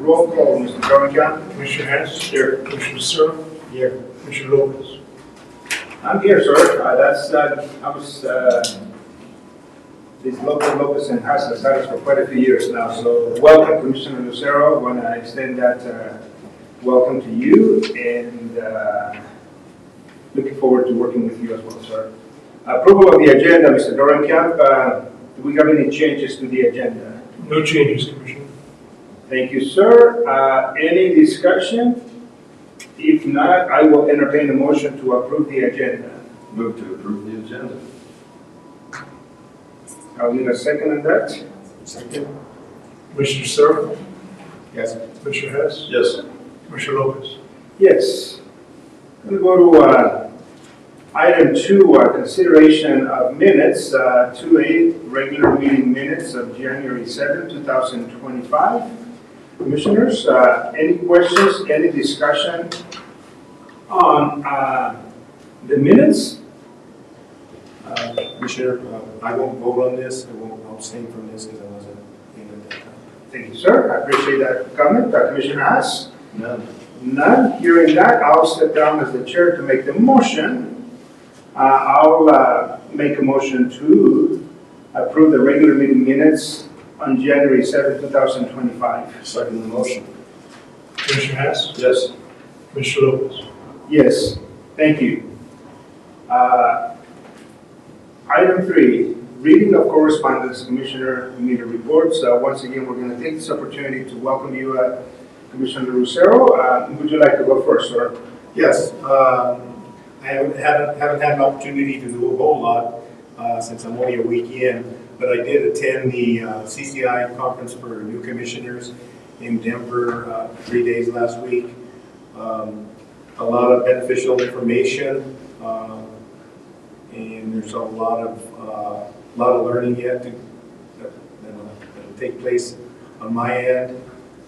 roll call, Mr. Dorian. Commissioner Hess. Here. Commissioner Searle. Here. Commissioner Lopez. I'm here, sir. These Lopez and Haas have started for quite a few years now. So welcome, Commissioner Lucero. I want to extend that welcome to you, and looking forward to working with you as well, sir. Approval of the agenda, Mr. Dorenkamp. Do we have any changes to the agenda? No changes, Commissioner. Thank you, sir. Any discussion? If not, I will entertain a motion to approve the agenda. Move to approve the agenda. I'll need a second on that. Second. Commissioner Searle. Yes. Commissioner Hess. Yes. Commissioner Lopez. Yes. I'm going to go to item 2, consideration of minutes, 2A, regular meeting minutes of January 7, 2025. Commissioners, any questions, any discussion on the minutes? Commissioner, I won't vote on this. I won't abstain from this because I wasn't in at that time. Thank you, sir. I appreciate that comment. Commissioner Haas? None. None. Hearing that, I'll step down as the chair to make the motion. I'll make a motion to approve the regular meeting minutes on January 7, 2025. Second the motion. Commissioner Hess. Yes. Commissioner Lopez. Yes, thank you. Item 3, reading of correspondence, Commissioner meter reports. Once again, we're going to take this opportunity to welcome you, Commissioner Lucero. Would you like to go first, sir? Yes, I haven't had an opportunity to do a whole lot since I'm only a week in, but I did attend the CCI conference for new commissioners in Denver 3 days last week. A lot of beneficial information, and there's a lot of learning yet that'll take place on my end,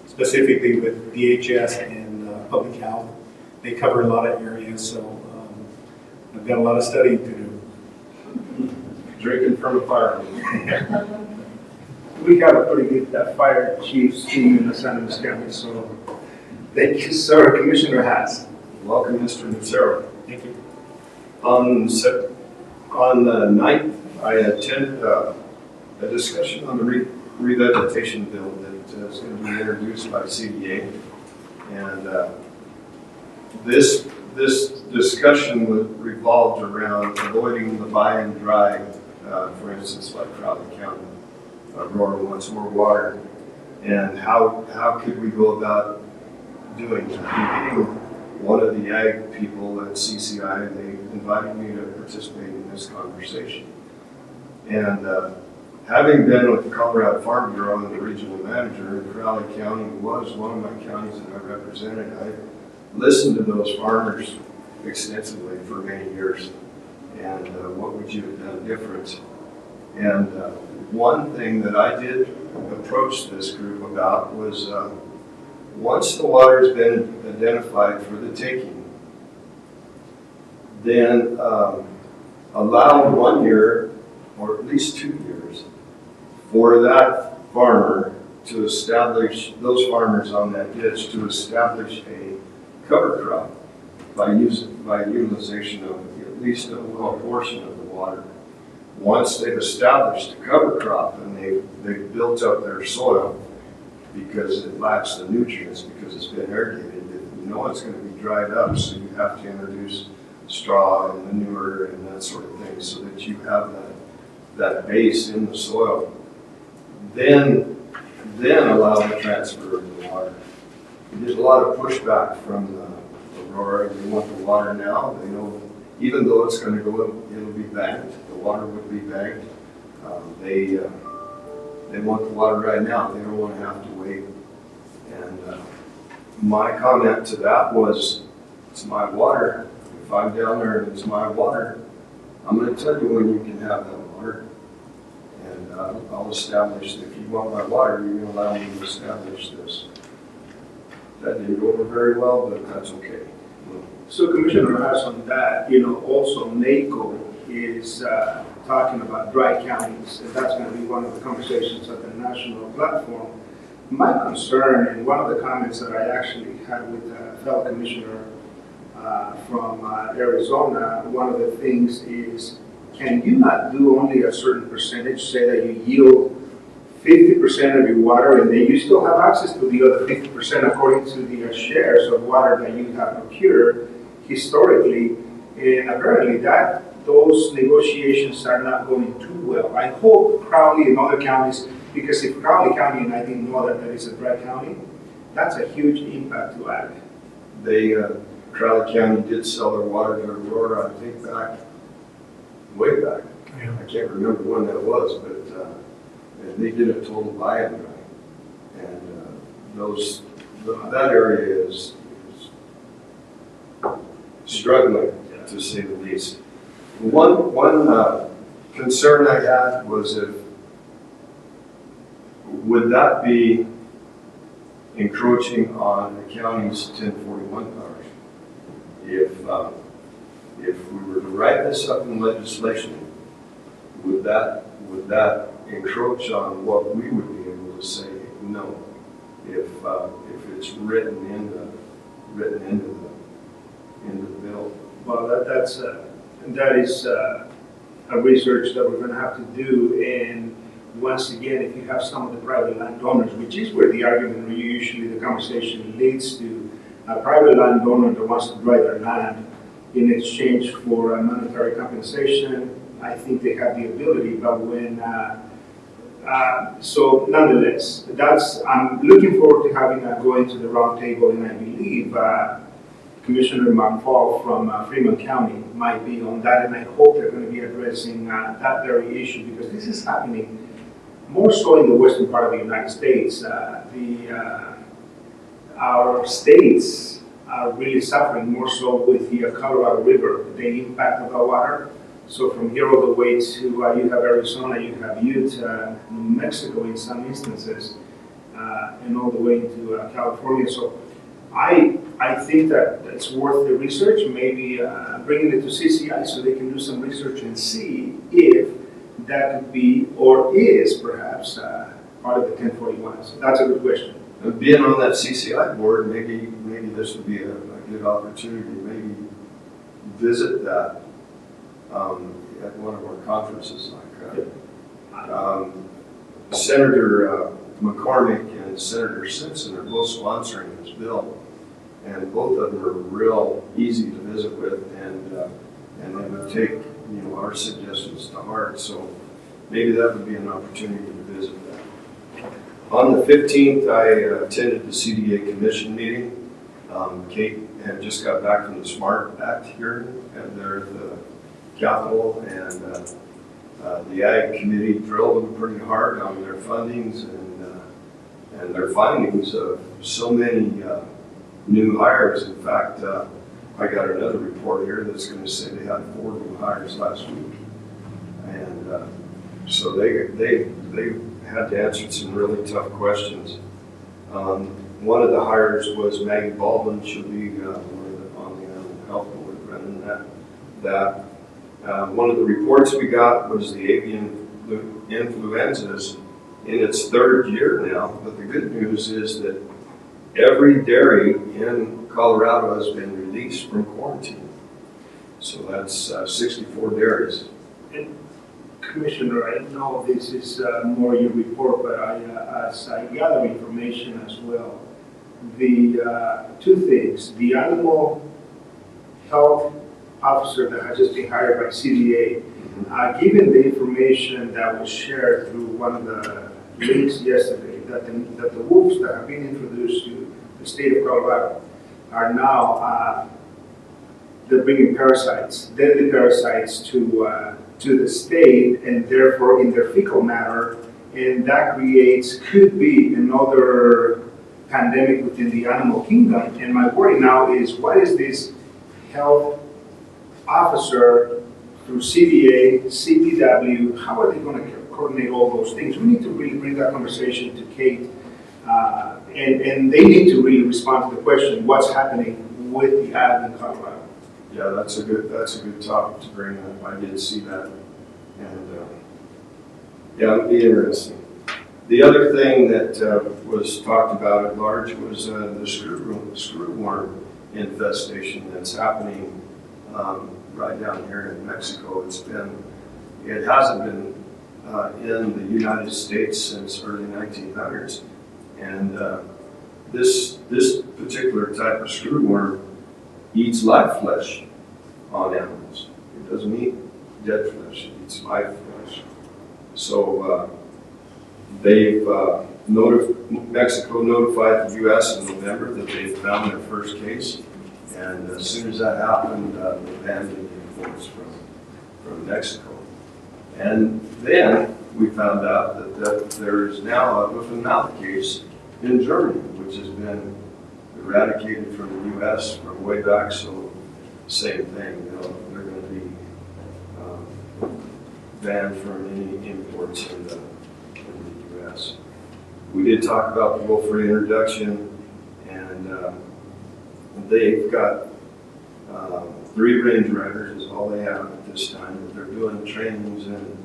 specifically with DHS and public health. They cover a lot of areas, so I've got a lot of studying to do. Drinking from a fire. We have a pretty good fire chiefs team in the San Luis County, so thank you, sir. Commissioner Haas. Welcome, Mr. Lucero. Thank you. On the 9th, I attended a discussion on the revegetation bill that is going to be introduced by CDA. And this discussion revolved around avoiding the buy and dry, for instance, like Crowley County. Aurora wants more water. And how could we go about doing that? I'm meeting one of the ag people at CCI, and they invited me to participate in this conversation. And having been with the Colorado Farm Bureau and the regional manager, Crowley County was one of my counties that I represented. I listened to those farmers extensively for many years. And what would you have done different? And one thing that I did approach this group about was once the water has been identified for the taking, then allow 1 year or at least 2 years for that farmer to establish, those farmers on that ditch to establish a cover crop by utilization of at least a little portion of the water. Once they've established a cover crop and they've built up their soil, because it lacks the nutrients because it's been irrigated, you know it's going to be dried up, so you have to introduce straw and manure and that sort of thing so that you have that base in the soil. Then allow the transfer of the water. There's a lot of pushback from Aurora. They want the water now. They know even though it's going to go, it'll be banked. The water would be banked. They want the water right now. They don't want to have to wait. And my comment to that was, it's my water. If I'm down there and it's my water, I'm going to tell you when you can have that water. And I'll establish, if you want my water, you're going to allow me to establish this. That didn't go over very well, but that's okay. So Commissioner Haas, on that, also NACO is talking about dry counties, and that's going to be one of the conversations at the national platform. My concern, and one of the comments that I actually had with a fellow commissioner from Arizona, one of the things is, can you not do only a certain percentage, say that you yield 50% of your water, and then you still have access to the other 50% according to the shares of water that you have procured historically, and apparently those negotiations are not going too well. I hope Crowley and other counties, because if Crowley County, and I didn't know that is a dry county, that's a huge impact to ag. Crowley County did sell their water to Aurora, I think way back. Yeah. I can't remember when that was, but and they did a total buy and dry. And that area is struggling, to say the least. One concern I had was would that be encroaching on the county's 1041 powers? If we were to write this up in legislation, would that encroach on what we would be able to say no? If it's written into the bill. Well, that is a research that we're going to have to do, and once again, if you have some of the private landowners, which is where the argument usually the conversation leads to, a private landowner that wants to buy their land in exchange for monetary compensation, I think they have the ability, but when, so nonetheless, I'm looking forward to having going to the round table, and I believe Commissioner McFall from Fremont County might be on that, and I hope they're going to be addressing that very issue, because this is happening more so in the western part of the United States. Our states are really suffering more so with the Colorado River, the impact of the water. So from here all the way to, you have Arizona, you have Utah, New Mexico in some instances, and all the way into California. So I think that it's worth the research, maybe bringing it to CCI so they can do some research and see if that could be, or is perhaps, part of the 1041. So that's a good question. Being on that CCI board, maybe this would be a good opportunity to maybe visit that at one of our conferences. Senator McCormick and Senator Simpson are both sponsoring this bill, and both of them are real easy to visit with, and they would take our suggestions to heart. So maybe that would be an opportunity to visit that. On the 15th, I attended the CDA Commission meeting. Kate had just got back from the SMART Act hearing, and they're at the Capitol, and the Ag Committee drilled them pretty hard on their fundings and their findings of so many new hires. In fact, I got another report here that's going to say they had 4 new hires last week, and so they had to answer some really tough questions. One of the hires was Maggie Baldwin. She'll be on the animal health board running that. One of the reports we got was the avian influenza's in its 3rd year now, but the good news is that every dairy in Colorado has been released from quarantine. So that's 64 dairies. And Commissioner, I know this is more your report, but as I gather information as well, the 2 things, the animal health officer that has just been hired by CDA, given the information that was shared through one of the links yesterday, that the wolves that have been introduced to the state of Colorado are now, they're bringing parasites, deadly parasites to the state, and therefore in their fecal matter, and that could be another pandemic within the animal kingdom. And my worry now is, what is this health officer through CDA, CPW, how are they going to coordinate all those things? We need to really bring that conversation to Kate, and they need to really respond to the question, what's happening with the ag in Colorado? Yeah, that's a good topic to bring up. I did see that, and yeah, it'll be interesting. The other thing that was talked about at large was the screwworm infestation that's happening right down here in Mexico. It hasn't been in the United States since early 1900s, and this particular type of screwworm eats live flesh on animals. It doesn't eat dead flesh; it eats live flesh. So Mexico notified the U.S. in November that they found their first case, and as soon as that happened, they banned the imports from Mexico. And then we found out that there is now a hoof-and-mouth case in Germany, which has been eradicated from the U.S. from way back. So same thing, they're going to be banned from any imports in the U.S. We did talk about the wolf reintroduction, and they've got 3 range riders is all they have at this time. They're doing trainings and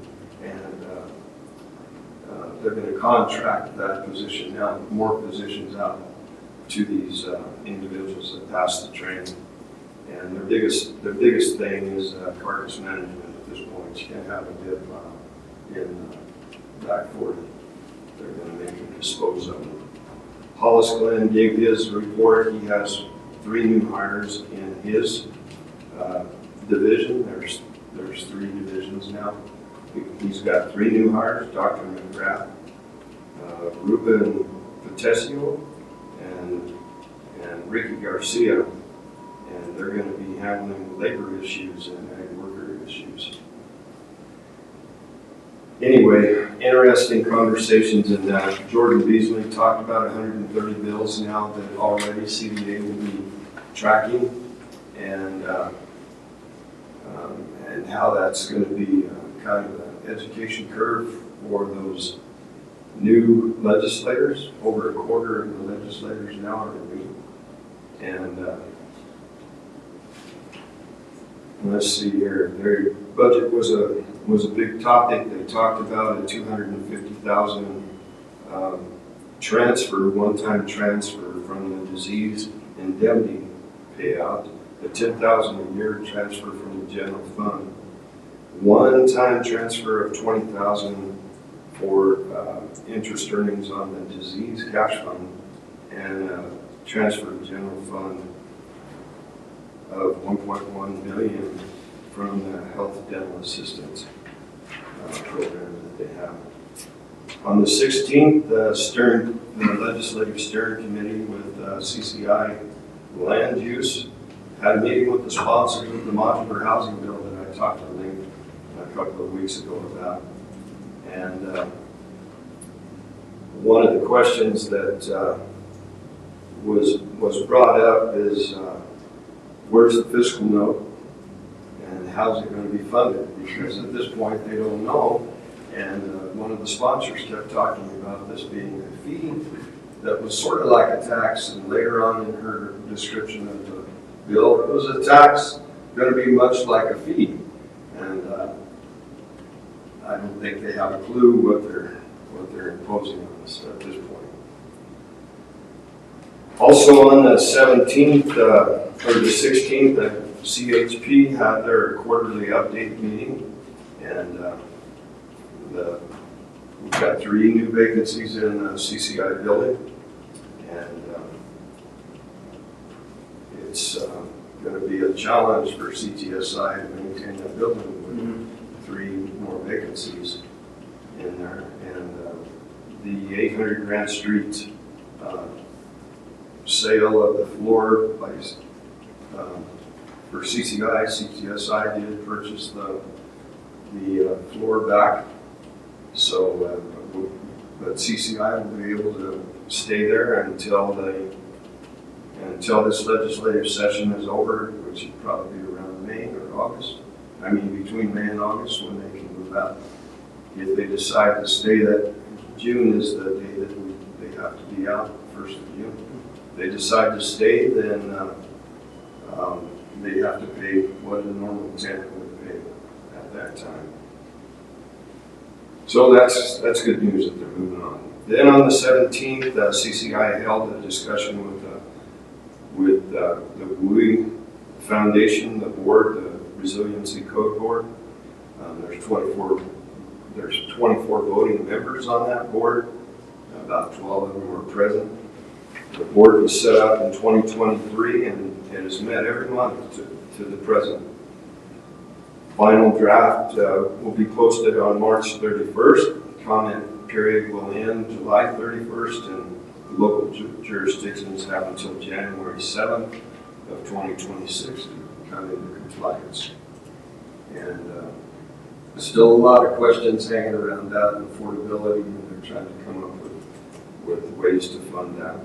they're going to contract that position now, more positions out to these individuals that pass the training. And their biggest thing is carcass management at this point. You can't have a dip in back 40. They're going to make them dispose of them. Hollis Glenn gave his report. He has 3 new hires in his division. There's 3 divisions now. He's got 3 new hires: Dr. McGrath, Ruben Patesio, and Ricky Garcia, and they're going to be handling labor issues and ag worker issues. Anyway, interesting conversations in that. Jordan Beasley talked about 130 bills now that already CDA will be tracking, and how that's going to be kind of an education curve for those new legislators. Over a quarter of the legislators now are new. And let's see here. Their budget was a big topic. They talked about a $250,000 transfer, one-time transfer from the disease indemnity payout, a $10,000 a year transfer from the general fund, one-time transfer of $20,000 for interest earnings on the disease cash fund, and a transfer to general fund of $1.1 million from the health dental assistance program that they have. On the 16th, the Legislative Steering Committee with CCI Land Use had a meeting with the sponsors of the modular housing bill that I talked to Link a couple of weeks ago about. And one of the questions that was brought up is where's the fiscal note and how's it going to be funded? Because at this point they don't know. And one of the sponsors kept talking about this being a fee that was sort of like a tax, and later on in her description of the bill, it was a tax going to be much like a fee. And I don't think they have a clue what they're imposing on us at this point. Also on the 17th or the 16th, the CHP had their quarterly update meeting, and we've got 3 new vacancies in the CCI building, and it's going to be a challenge for CTSI to maintain that building with 3 more vacancies in there. And the 800 Grant Street sale of the floor place for CTSI did purchase the floor back. So, but CCI will be able to stay there until this legislative session is over, which will probably be around May or August. I mean, between May and August when they can move out. If they decide to stay, that June is the day that they have to be out, 1st of June. If they decide to stay, then they have to pay what a normal tenant would pay at that time. So that's good news that they're moving on. Then on the 17th, CCI held a discussion with the WUI Foundation, the board, the Resiliency Code Board. There's 24 voting members on that board. About 12 of them were present. The board was set up in 2023 and it has met every month to the present. Final draft will be posted on March 31st. Comment period will end July 31st, and the local jurisdictions have until January 7th of 2026 to come into compliance. And still a lot of questions hanging around that and affordability, and they're trying to come up with ways to fund that.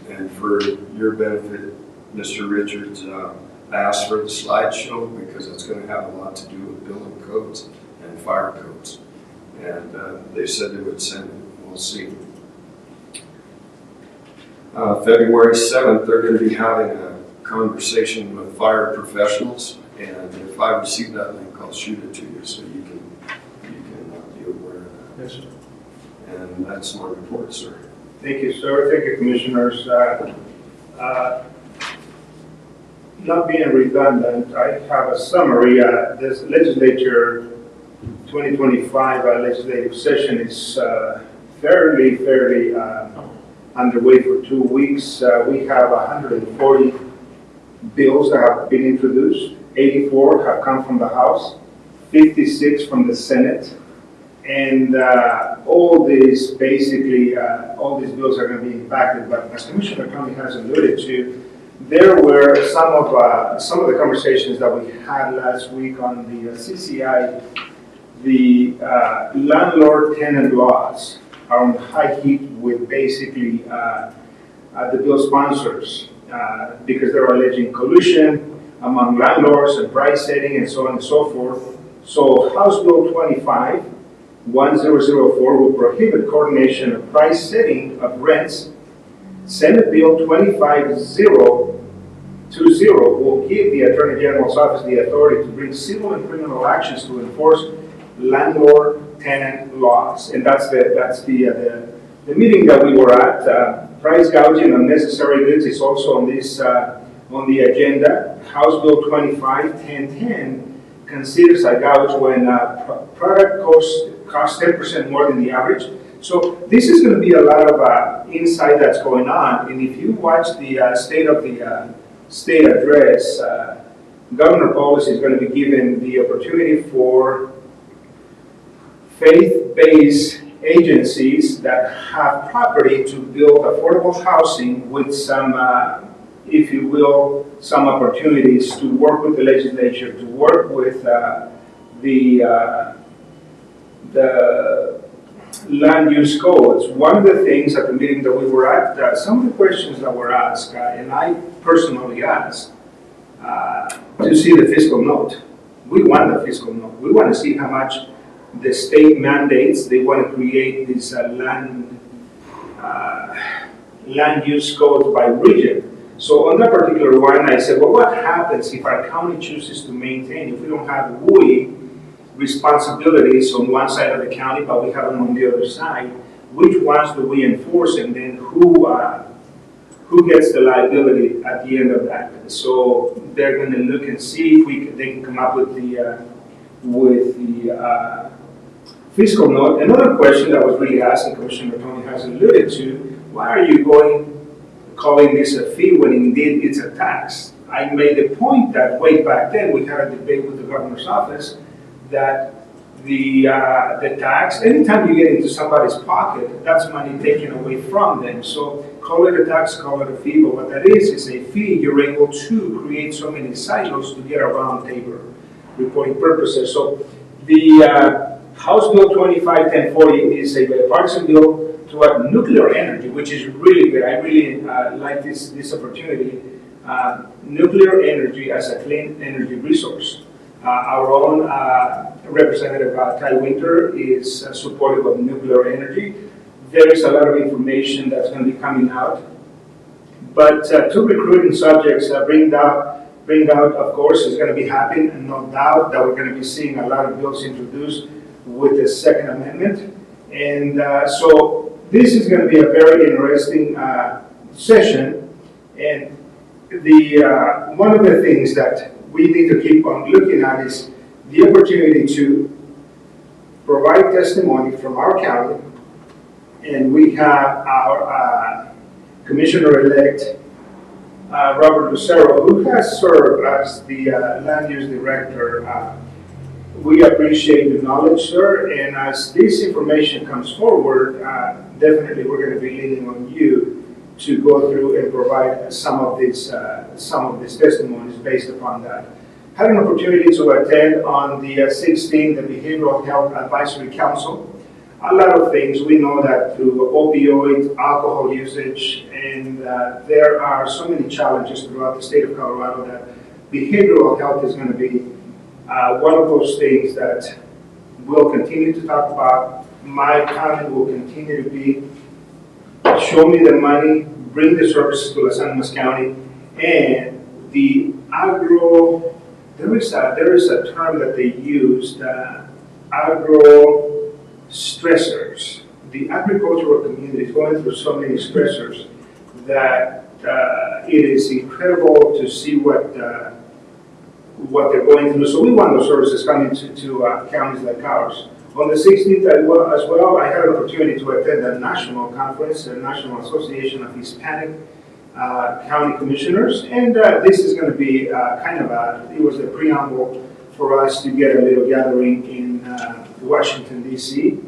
And for your benefit, Mr. Richards, asked for the slideshow because it's going to have a lot to do with building codes and fire codes. And they said they would send it. We'll see. February 7th, they're going to be having a conversation with fire professionals. And if I receive that link, I'll shoot it to you so you can be aware of that. Yes, sir. And that's my report, sir. Thank you, sir. Thank you, commissioners. Not being redundant, I have a summary. This legislature 2025 legislative session is fairly underway for 2 weeks. We have 140 bills that have been introduced. 84 have come from the House, 56 from the Senate, and all these bills are going to be impacted. But as Commissioner Tony has alluded to, there were some of the conversations that we had last week on the CCI. The landlord-tenant laws are on high heat with basically the bill sponsors because they're alleging collusion among landlords and price setting and so on and so forth. So House Bill 25-1004 will prohibit coordination of price setting of rents. Senate Bill 25-020 will give the Attorney General's office the authority to bring civil and criminal actions to enforce landlord-tenant laws, and that's the meeting that we were at. Price gouging on necessary goods is also on this on the agenda. House Bill 25-1010 considers a gouge when product costs 10% more than the average. So this is going to be a lot of insight that's going on, and if you watch the state address, Governor Polis is going to be given the opportunity for faith-based agencies that have property to build affordable housing with some, if you will, some opportunities to work with the legislature, to work with the land use codes. One of the things at the meeting that we were at, some of the questions that were asked, and I personally asked, to see the fiscal note. We want the fiscal note. We want to see how much the state mandates. They want to create this land use code by region. So on that particular one, I said, well, what happens if our county chooses to maintain, if we don't have WUI responsibilities on one side of the county, but we have them on the other side, which ones do we enforce, and then who gets the liability at the end of that? So they're going to look and see if they can come up with the fiscal note. Another question that was really asked, and Commissioner Tony has alluded to, why are you calling this a fee when indeed it's a tax? I made the point that way back then we had a debate with the governor's office that the tax, anytime you get into somebody's pocket, that's money taken away from them. So call it a tax, call it a fee, but what that is a fee. You're able to create so many silos to get around paper reporting purposes. So the House Bill 25-1040 is a bipartisan bill to add nuclear energy, which is really good. I really like this opportunity. Nuclear energy as a clean energy resource. Our own Representative Ty Winter is supportive of nuclear energy. There is a lot of information that's going to be coming out. But two recruiting subjects bring out, of course, is going to be happening, and no doubt that we're going to be seeing a lot of bills introduced with the Second Amendment. And so this is going to be a very interesting session. And one of the things that we need to keep on looking at is the opportunity to provide testimony from our county. And we have our Commissioner-elect, Robert Lucero, who has served as the land use director. We appreciate the knowledge, sir, and as this information comes forward, definitely we're going to be leaning on you to go through and provide some of these testimonies based upon that. Had an opportunity to attend on the 16th, the Behavioral Health Advisory Council. A lot of things. We know that through opioid, alcohol usage, and there are so many challenges throughout the state of Colorado that behavioral health is going to be one of those things that we'll continue to talk about. My comment will continue to be, show me the money, bring the services to Las Animas County, and the agro, there is a term that they used, agro stressors. The agricultural community is going through so many stressors that it is incredible to see what they're going through. So we want those services coming to counties like ours. On the 16th as well, I had an opportunity to attend a national conference, the National Association of Hispanic County Commissioners, and this is going to be it was a preamble for us to get a little gathering in Washington, D.C.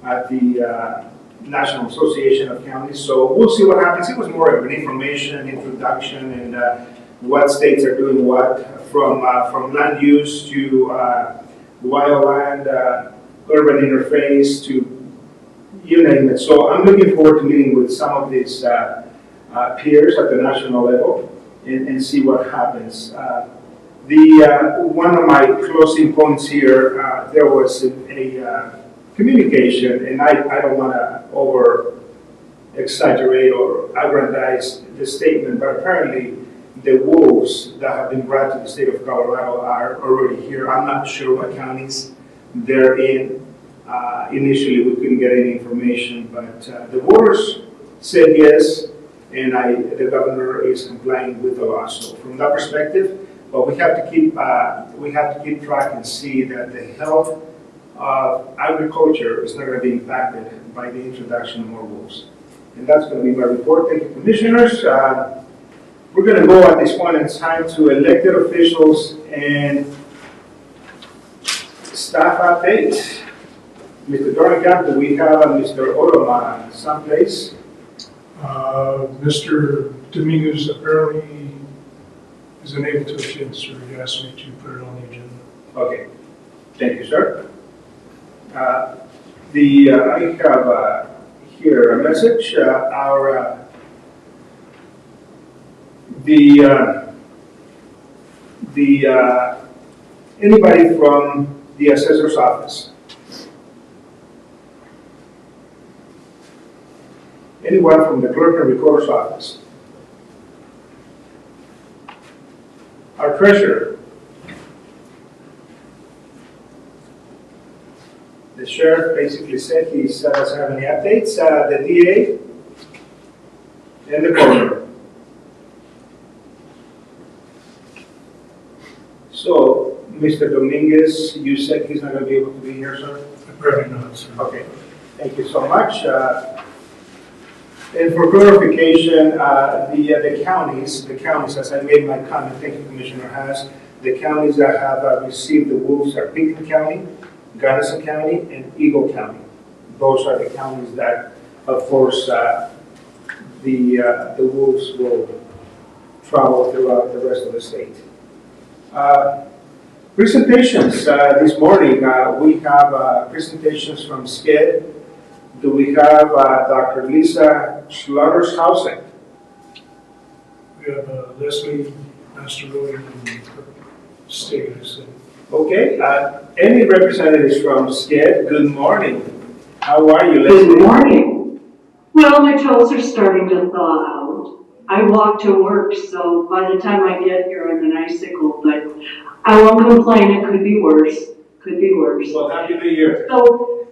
at the National Association of Counties. So we'll see what happens. It was more of an information, introduction, and what states are doing what, from land use to wildland, urban interface to you name it. So I'm looking forward to meeting with some of these peers at the national level and see what happens. One of my closing points here, there was a communication, and I don't want to over exaggerate or aggrandize the statement, but apparently the wolves that have been brought to the state of Colorado are already here. I'm not sure what counties they're in. Initially, we couldn't get any information, but the voters said yes, and the governor is complying with the law. So from that perspective, but we have to keep track and see that the health of agriculture is not going to be impacted by the introduction of more wolves. And that's going to be my report. Thank you, commissioners. We're going to go at this point in time to elected officials and staff updates. Mr. Dorncamp, do we have Mr. Oroma someplace? Mr. Dominguez apparently is unable to attend, sir. He asked me to put it on the agenda. Okay. Thank you, sir. I have here a message. Anybody from the assessor's office? Anyone from the clerk and recorder's office? Our treasurer? The sheriff basically said he doesn't have any updates. The DA and the coroner. So, Mr. Dominguez, you said he's not going to be able to be here, sir? Apparently not, sir. Okay, thank you so much. And for clarification, the counties, as I made my comment, thank you, Commissioner Haas, the counties that have received the wolves are Pickton County, Gunnison County, and Eagle County. Those are the counties that, of course, the wolves will travel throughout the rest of the state. Presentations this morning. We have presentations from SCED. Do we have Dr. Lisa Schlutershausen? We have Leslie Masteroni and State, I said. Okay. Any representatives from SCED? Good morning. How are you, Leslie? Good morning. Well, my toes are starting to thaw out. I walk to work, so by the time I get here, I'm an icicle, but I won't complain. It could be worse. Could be worse. Well, happy New Year. So,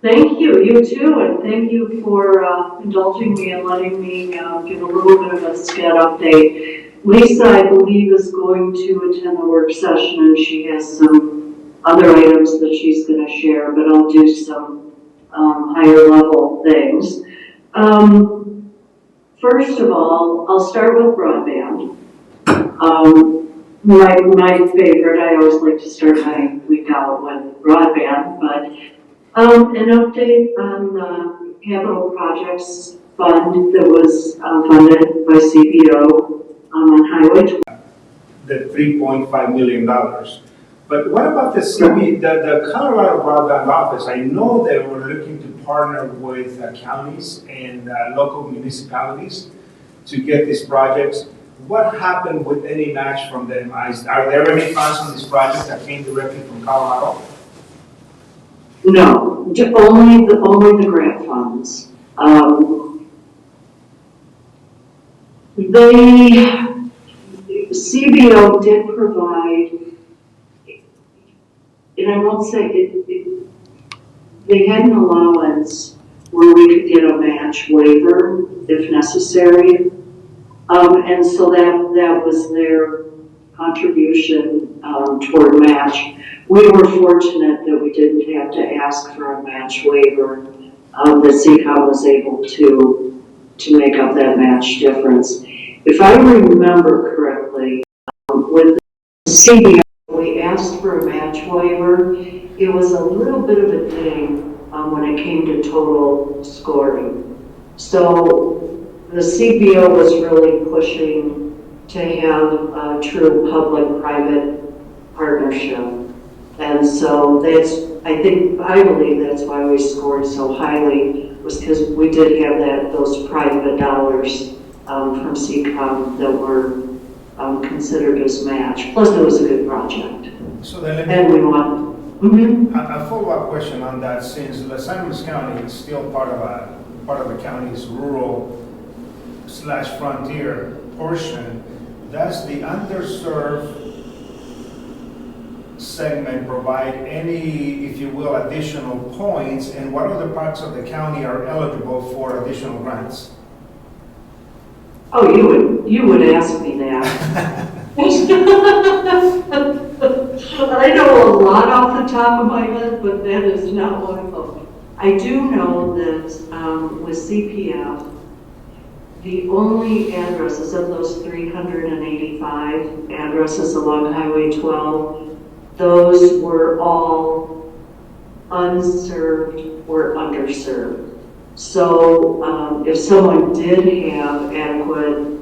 Thank you, you too, and thank you for indulging me and letting me give a little bit of a SCAD update. Lisa, I believe, is going to attend the work session, and she has some other items that she's going to share, but I'll do some higher level things. First of all, I'll start with broadband. My favorite, I always like to start my week out with broadband, but an update on the capital projects fund that was funded by CBO on Highway 12. The $3.5 million. But what about the the Colorado Broadband Office? I know they were looking to partner with counties and local municipalities to get these projects. What happened with any match from them? Are there any funds on this project that came directly from Colorado? No, only the grant funds. CBO did provide, and I won't say they had an allowance where we could get a match waiver if necessary. And so that was their contribution toward match. We were fortunate that we didn't have to ask for a match waiver. That CCOM was able to make up that match difference. If I remember correctly, with CBO, we asked for a match waiver. It was a little bit of a thing when it came to total scoring. So the CBO was really pushing to have a true public-private partnership. And so I believe that's why we scored so highly, was because we did have those private dollars from CCOM that were considered as match. Plus, it was a good project. So then and we want a follow-up question on that, since Los Animas County is still part of the county's rural / frontier portion. Does the underserved segment provide any, if you will, additional points, and what other parts of the county are eligible for additional grants? Oh, you would ask me that. I know a lot off the top of my head, but that is not one of them. I do know that with CPF, the only addresses of those 385 addresses along Highway 12, those were all unserved or underserved. So if someone did have adequate,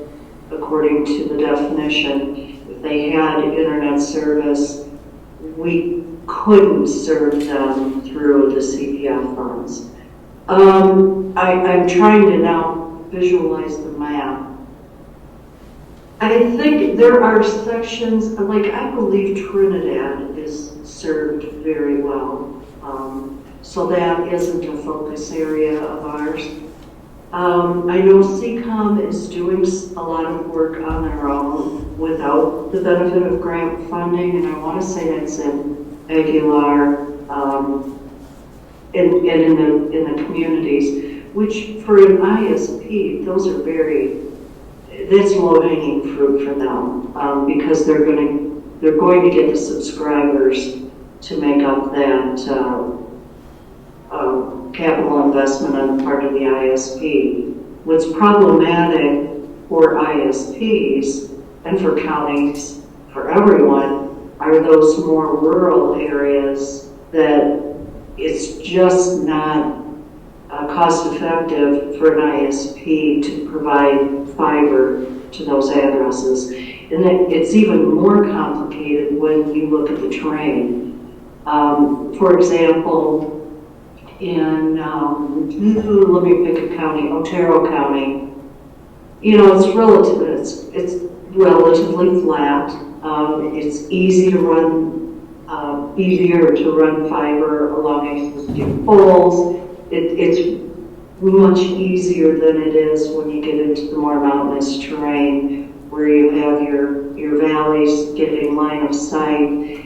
according to the definition, if they had internet service, we couldn't serve them through the CPF funds. I'm trying to now visualize the map. I think there are sections, like I believe Trinidad is served very well. So that isn't a focus area of ours. I know CCOM is doing a lot of work on their own without the benefit of grant funding, and I want to say that's in Aguilar and in the communities, which for an ISP, those are that's low-hanging fruit for them because they're going to get the subscribers to make up that capital investment on the part of the ISP. What's problematic for ISPs and for counties, for everyone, are those more rural areas that it's just not cost effective for an ISP to provide fiber to those addresses. And it's even more complicated when you look at the terrain. For example, in, let me pick a county, Otero County, it's relatively flat. It's easier to run fiber along existing poles. It's much easier than it is when you get into the more mountainous terrain where you have your valleys getting line of sight.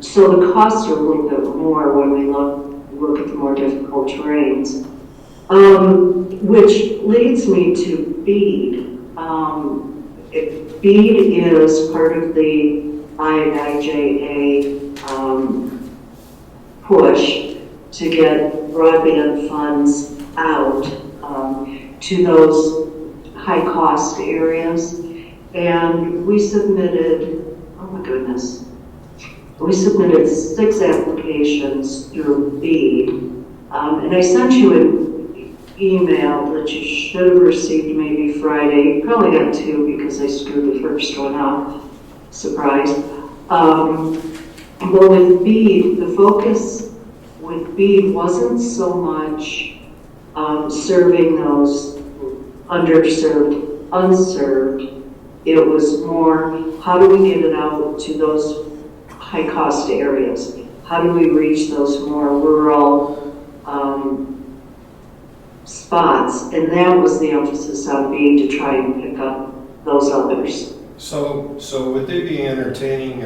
So the costs are a little bit more when we look look at the more difficult terrains. Which leads me to BEAD. BEAD is part of the IIJA push to get broadband funds out to those high-cost areas. And we submitted, oh my goodness, we submitted 6 applications through BEAD. And I sent you an email that you should have received maybe Friday. You probably got 2 because I screwed the first one up. Surprise. But with BEAD, the focus with BEAD wasn't so much serving those underserved, unserved. It was more, how do we get it out to those high-cost areas? How do we reach those more rural spots? And that was the emphasis on BEAD, to try and pick up those others. So would they be entertaining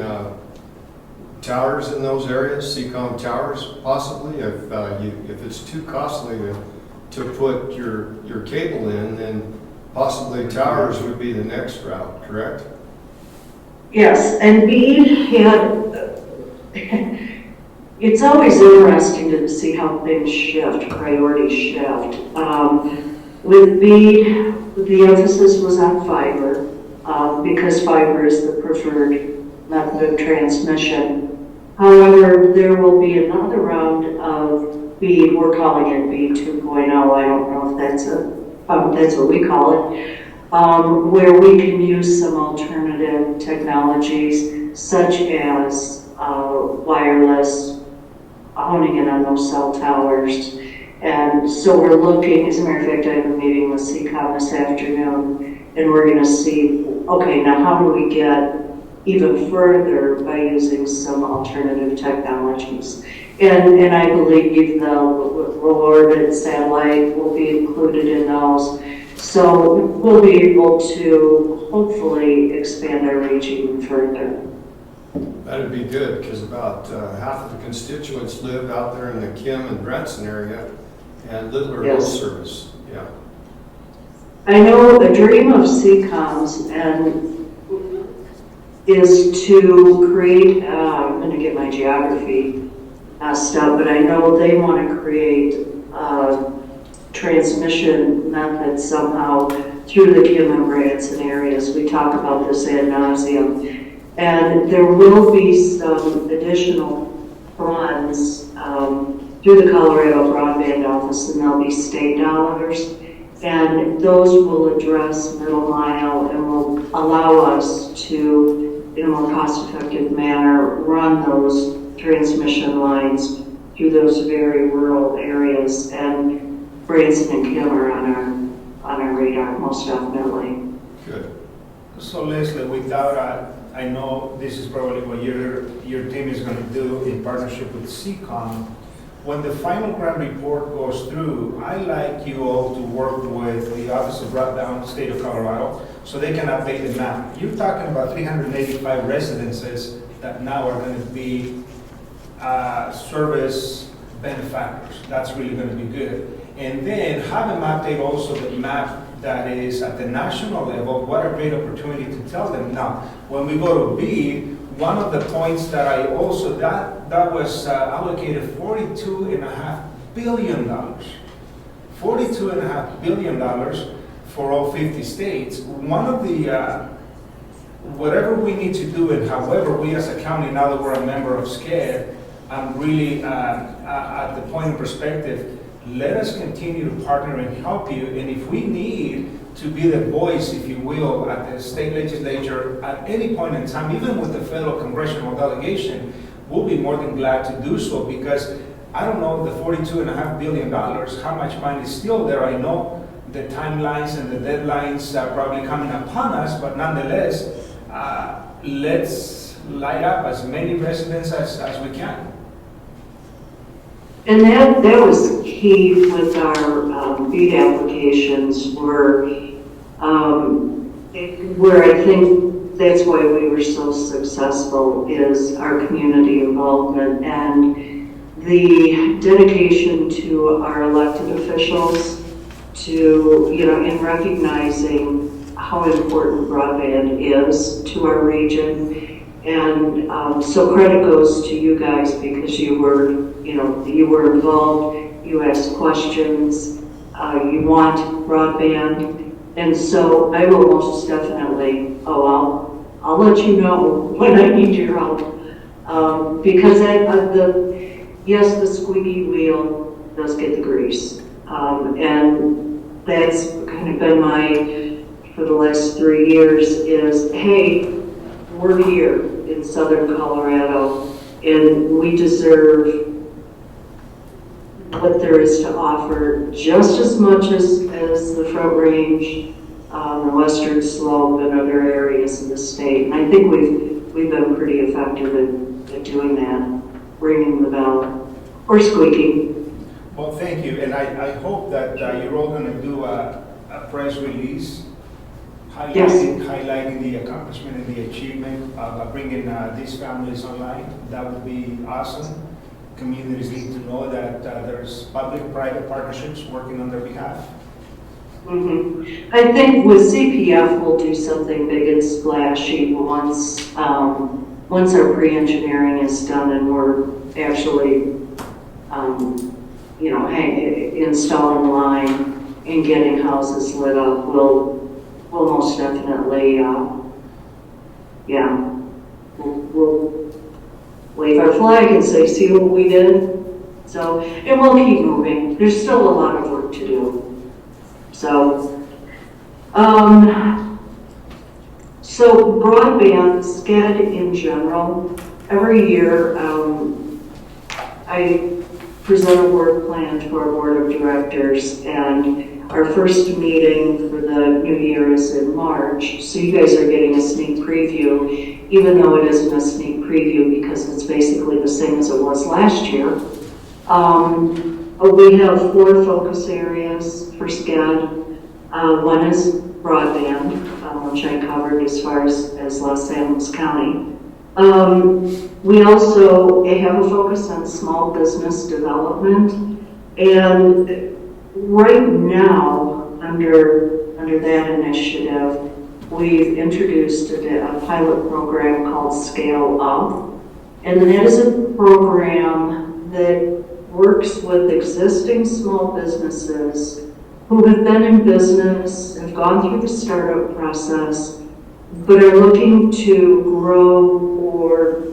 towers in those areas, CCOM towers, possibly? If it's too costly to put your cable in, then possibly towers would be the next route, correct? Yes, and BEAD had, it's always interesting to see how things shift, priorities shift. With BEAD, the emphasis was on fiber, because fiber is the preferred method of transmission. However, there will be another round of BEAD, we're calling it BEAD 2.0, I don't know if that's what we call it, where we can use some alternative technologies such as wireless, honing in on those cell towers. And so we're looking, as a matter of fact, I have a meeting with CCOM this afternoon, and we're going to see, okay, now how do we get even further by using some alternative technologies? And I believe the low orbit satellite will be included in those. So we'll be able to hopefully expand our reach even further. That'd be good, because about half of the constituents live out there in the Kim and Branson area, and little or no service. Yeah. I know a dream of CCOM's is to create, I'm going to get my geography messed up, but I know they want to create transmission methods somehow through the Kim and Branson areas. We talk about this ad nauseum. And there will be some additional funds through the Colorado Broadband Office, and there'll be state dollars. And those will address middle mile and will allow us to, in a more cost-effective manner, run those transmission lines through those very rural areas. And Branson and Kim are on our radar, most definitely. Good. So Leslie, without I know this is probably what your team is going to do in partnership with CCOM. When the final grant report goes through, I'd like you all to work with the Office of Broadband State of Colorado so they can update the map. You're talking about 385 residences that now are going to be service benefactors. That's really going to be good. And then have them update also the map that is at the national level. What a great opportunity to tell them. Now, when we go to BEAD, one of the points that I also, that was allocated $42.5 billion. $42.5 billion for all 50 states. One of the, whatever we need to do, and however we as a county, now that we're a member of SCAD, I'm really at the point of perspective, let us continue to partner and help you. And if we need to be the voice, if you will, at the state legislature at any point in time, even with the federal congressional delegation, we'll be more than glad to do so, because I don't know the $42.5 billion, how much money is still there. I know the timelines and the deadlines are probably coming upon us, but nonetheless, let's light up as many residents as we can. And that was key with our BEAD applications, where I think that's why we were so successful is our community involvement. And the dedication to our elected officials to, in recognizing how important broadband is to our region. And so credit goes to you guys because you were involved, you asked questions, you want broadband. And so I will most definitely, I'll let you know when I need your help. Because yes, the squeaky wheel does get the grease. And that's kind of been for the last 3 years is, hey, we're here in Southern Colorado and we deserve what there is to offer just as much as the Front Range, the Western Slope, and other areas of the state. And I think we've been pretty effective at doing that, ringing the bell or squeaking. Well, thank you, and I hope that you're all going to do a press release highlighting the accomplishment and the achievement of bringing these families online. That would be awesome. Communities need to know that there's public-private partnerships working on their behalf. Mm-hmm. I think with CPF, we'll do something big and splashy once our pre-engineering is done and we're actually, installing line and getting houses lit up. We'll most definitely, we'll wave our flag and say, see what we did. So, and we'll keep moving. There's still a lot of work to do. So, so broadband, SCAD in general, every year I present a work plan to our board of directors, and our first meeting for the new year is in March. So you guys are getting a sneak preview, even though it isn't a sneak preview because it's basically the same as it was last year. We have 4 focus areas for SCAD. One is broadband, which I covered as far as Los Angeles County. We also have a focus on small business development, and right now, under that initiative, we've introduced a pilot program called Scale Up, and that is a program that works with existing small businesses who have been in business, have gone through the startup process, but are looking to grow or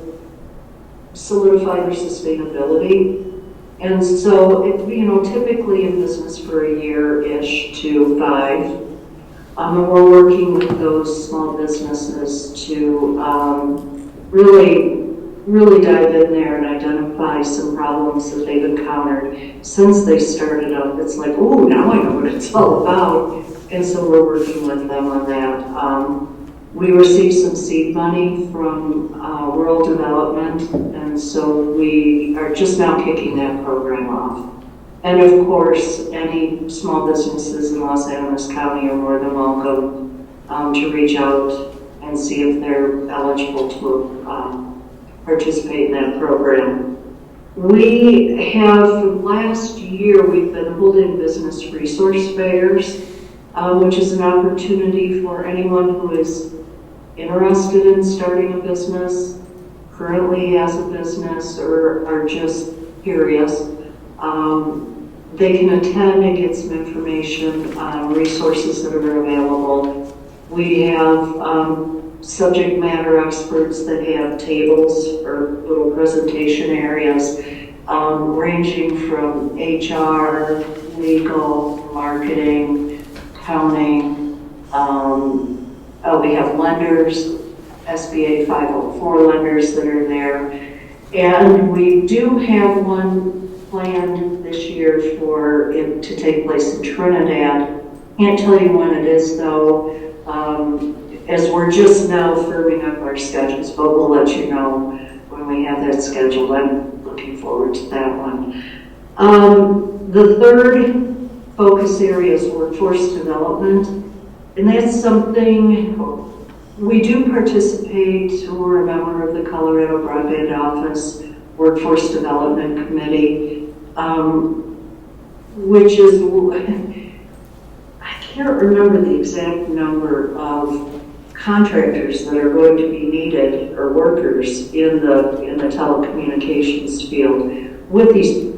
solidify their sustainability. And so, typically in business for a year-ish to 5, and we're working with those small businesses to really dive in there and identify some problems that they've encountered since they started up. It's like, oh, now I know what it's all about. And so we're working with them on that. We received some seed money from Rural Development, and so we are just now kicking that program off. And of course, any small businesses in Los Angeles County are more than welcome to reach out and see if they're eligible to participate in that program. We have, for the last year, we've been holding business resource fairs, which is an opportunity for anyone who is interested in starting a business, currently has a business, or are just curious. They can attend and get some information on resources that are available. We have subject matter experts that have tables or little presentation areas ranging from HR, legal, marketing, accounting. We have lenders, SBA 504 lenders that are there. And we do have one planned this year for it to take place in Trinidad. Can't tell you when it is though, as we're just now firming up our schedules, but we'll let you know when we have that scheduled. I'm looking forward to that one. The third focus area is workforce development. And that's something we do participate. We're a member of the Colorado Broadband Office. Workforce Development Committee, which is, I can't remember the exact number of contractors that are going to be needed, or workers in the telecommunications field, with these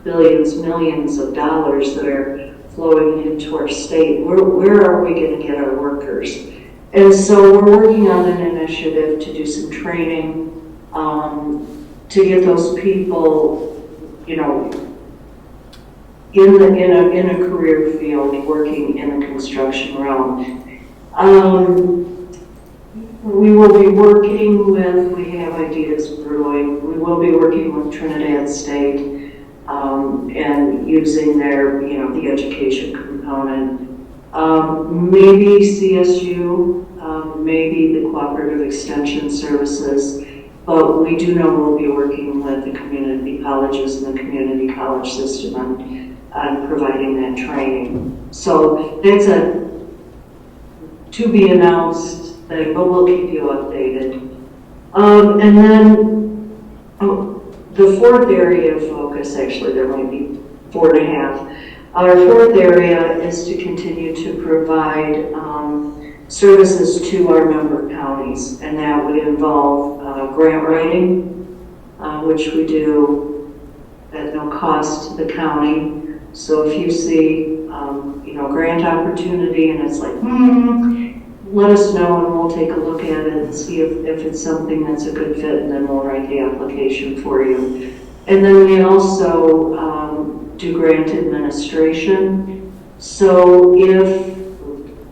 billions, millions of dollars that are flowing into our state. Where are we going to get our workers? And so we're working on an initiative to do some training to get those people, you know, in a career field, working in the construction realm. We will be working with, we have ideas brewing, we will be working with Trinidad State and using their, you know, the education component. Maybe CSU, maybe the Cooperative Extension Services, but we do know we'll be working with the community colleges and the community college system on providing that training. So that's a to be announced thing, but we'll keep you updated. And then the fourth area of focus, actually there might be 4.5. Our fourth area is to continue to provide services to our member counties, and that would involve grant writing, which we do at no cost to the county. So if you see, you know, grant opportunity and it's like, let us know and we'll take a look at it and see if it's something that's a good fit, and then we'll write the application for you. And then we also do grant administration. So if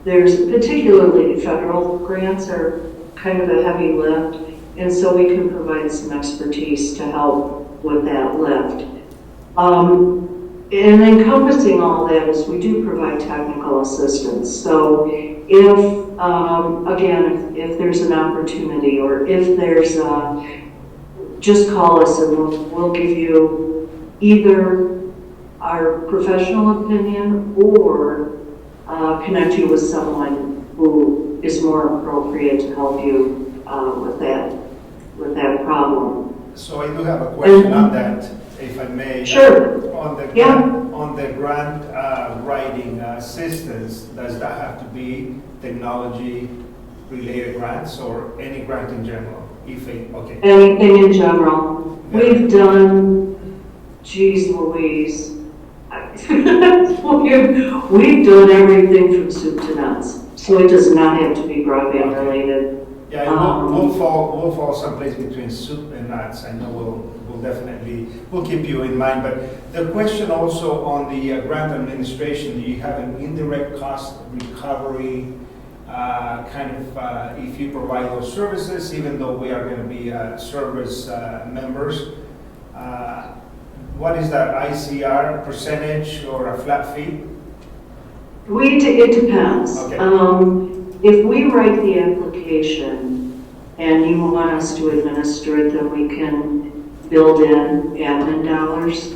there's, particularly federal grants are kind of a heavy lift, and so we can provide some expertise to help with that lift. And encompassing all that is we do provide technical assistance. So if, again, if there's an opportunity, or if there's just call us and we'll give you either our professional opinion or connect you with someone who is more appropriate to help you with that problem. So I do have a question on that, if I may. Sure. On the grant writing assistance, does that have to be technology-related grants or any grant in general? Okay. Anything in general. We've done, geez Louise, we've done everything from soup to nuts. So it does not have to be broadband related. Yeah, we'll fall someplace between soup and nuts. I know we'll keep you in mind. But the question also on the grant administration, do you have an indirect cost recovery kind of if you provide those services, even though we are going to be service members? What is that ICR percentage or a flat fee? It depends. Okay. If we write the application and you want us to administer it, then we can build in admin dollars.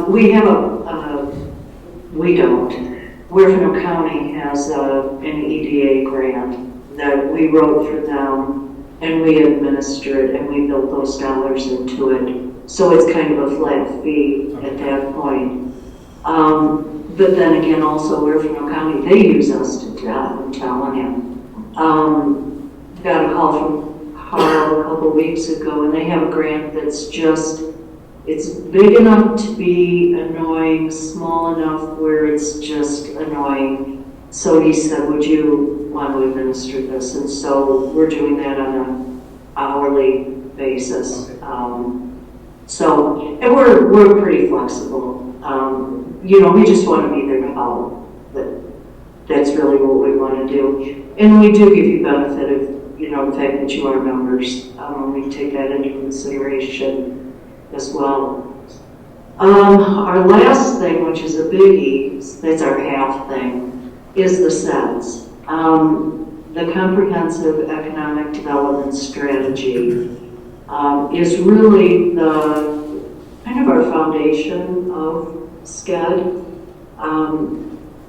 We have we don't. Huerfano County has an EDA grant that we wrote for them, and we administer it, and we build those dollars into it. So it's kind of a flat fee at that point. But then again, also Huerfano County, they use us to death, I'm telling you. Got a call from Carl a couple weeks ago, and they have a grant that's just, it's big enough to be annoying, small enough where it's just annoying. So he said, would you want to administer this? And so we're doing that on an hourly basis. So, and we're pretty flexible. You know, we just want to be there to help. That's really what we want to do. And we do give you benefit of, you know, the fact that you are members. We take that into consideration as well. Our last thing, which is a biggie, that's our half thing, is the SEDS. The Comprehensive Economic Development Strategy is really the kind of our foundation of SCED.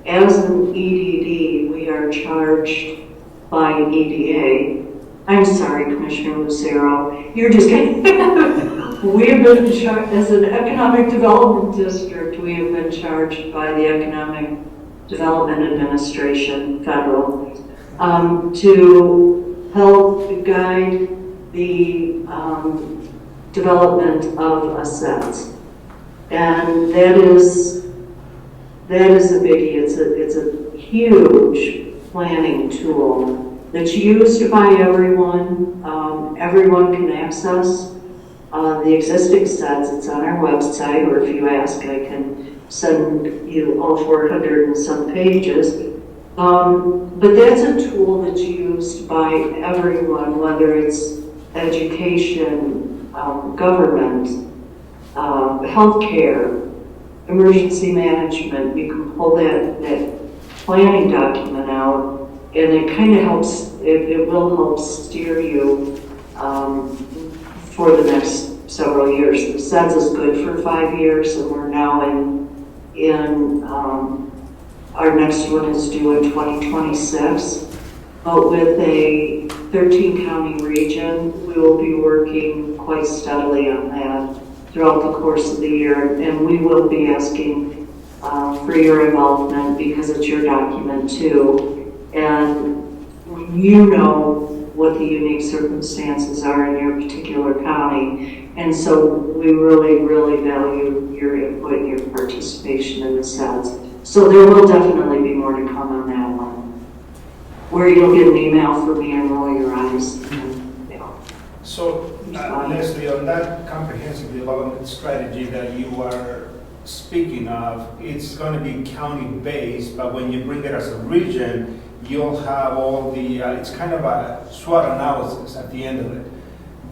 As an EDD, we are charged by EDA. I'm sorry, Commissioner Lucero, you're just getting, We have been as an economic development district, we have been charged by the Economic Development Administration, federal, to help guide the development of assets. And that is a biggie. It's a huge planning tool that's used by everyone. Everyone can access the existing sets. It's on our website, or if you ask, I can send you all 400 and some pages. But that's a tool that's used by everyone, whether it's education, government, healthcare, emergency management. You can pull that planning document out, and it kind of helps, it will help steer you for the next several years. The SEDS is good for 5 years, and we're now in our next one is due in 2026. But with a 13 county region, we will be working quite steadily on that throughout the course of the year, and we will be asking for your involvement because it's your document too. And you know what the unique circumstances are in your particular county. And so we really, really value your input and your participation in the SEDS. So there will definitely be more to come on that one, where you'll get an email from me and roll your eyes. So, Leslie, on that comprehensive development strategy that you are speaking of, it's going to be county-based, but when you bring it as a region, you'll have all the, it's kind of a SWOT analysis at the end of it.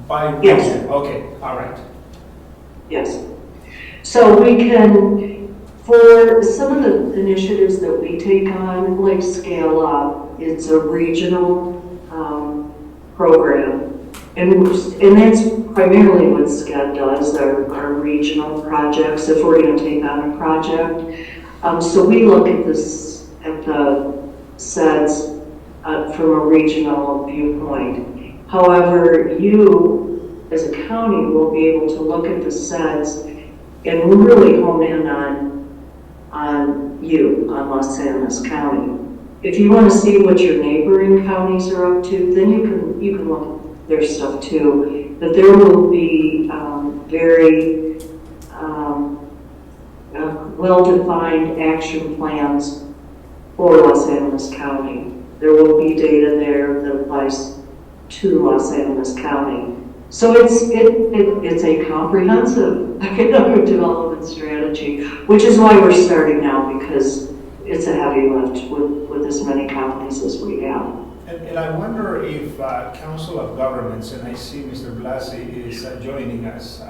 By region. Yes. Okay, all right. Yes. So we can, for some of the initiatives that we take on, like Scale Up, it's a regional program. And that's primarily what SCED does, our regional projects, if we're going to take on a project. So we look at this, at the SEDS from a regional viewpoint. However, you, as a county, will be able to look at the SEDS and really hone in on Los Animas County. If you want to see what your neighboring counties are up to, then you can look at their stuff too. But there will be very well-defined action plans for Los Animas County. There will be data there that applies to Los Animas County. So it's a comprehensive economic development strategy, which is why we're starting now, because it's a heavy lift with as many counties as we have. And I wonder if Council of Governments, and I see Mr. Blasi is joining us,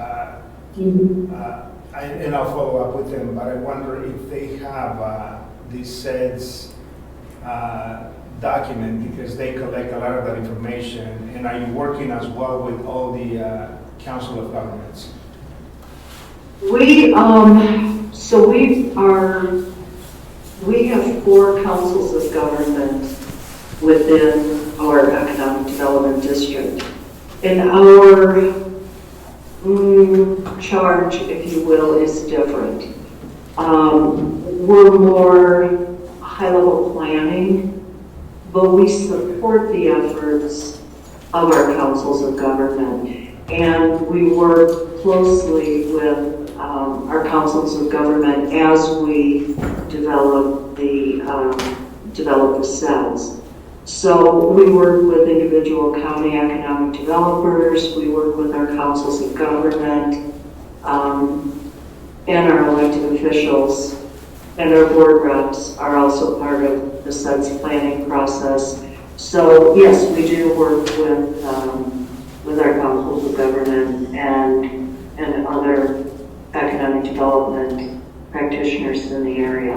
and I'll follow up with them, but I wonder if they have these SEDS document, because they collect a lot of that information. And are you working as well with all the Council of Governments? We have 4 councils of government within our economic development district. And our charge, if you will, is different. We're more high-level planning, but we support the efforts of our councils of government. And we work closely with our councils of government as we develop the SEDS. So we work with individual county economic developers, we work with our councils of government, and our elected officials, and our board reps are also part of the SEDS planning process. So yes, we do work with our councils of government and other economic development practitioners in the area.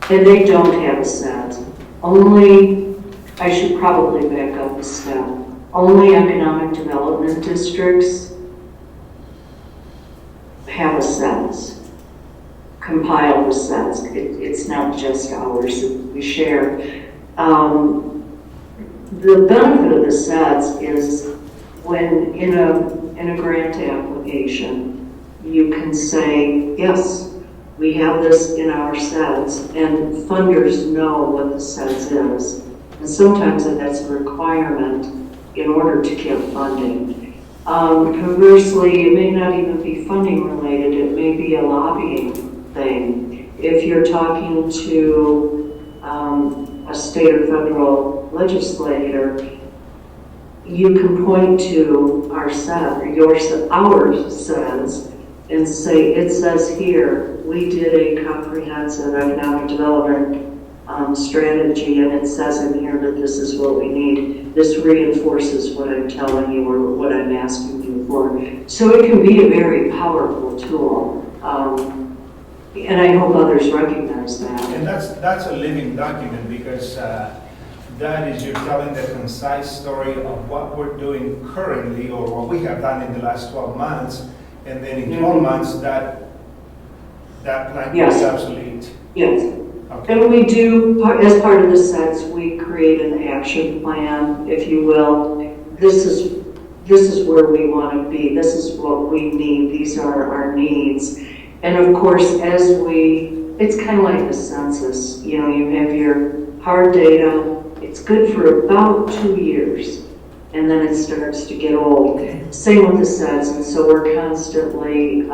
And they don't have a SEDS. Only, I should probably back up a step, only economic development districts have a SEDS, compile the SEDS. It's not just ours, we share. The benefit of the SEDS is when in a grant application, you can say, yes, we have this in our SEDS, and funders know what the SEDS is. And sometimes that's a requirement in order to get funding. Conversely, it may not even be funding related, it may be a lobbying thing. If you're talking to a state or federal legislator, you can point to our SEDS and say, it says here, we did a comprehensive economic development strategy, and it says in here that this is what we need. This reinforces what I'm telling you or what I'm asking you for. So it can be a very powerful tool. And I hope others recognize that. And that's a living document, because that is, you're telling the concise story of what we're doing currently or what we have done in the last 12 months. And then in 12 months, that plan is obsolete. Yes. Okay. And we do, as part of the SEDS, we create an action plan, if you will. This is where we want to be. This is what we need. These are our needs. And of course, it's kind of like the census. You know, you have your hard data. It's good for about 2 years. And then it starts to get old. Same with the SEDS. And so we're constantly,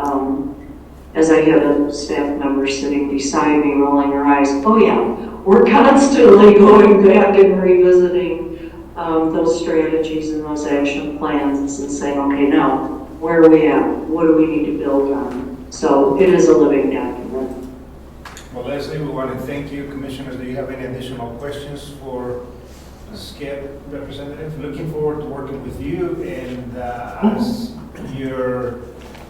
as I have a staff member sitting beside me rolling her eyes, oh yeah, we're constantly going back and revisiting those strategies and those action plans and saying, okay, now, where are we at? What do we need to build on? So it is a living document. Well, Leslie, we want to thank you. Commissioners, do you have any additional questions for SCED representative? Looking forward to working with you, and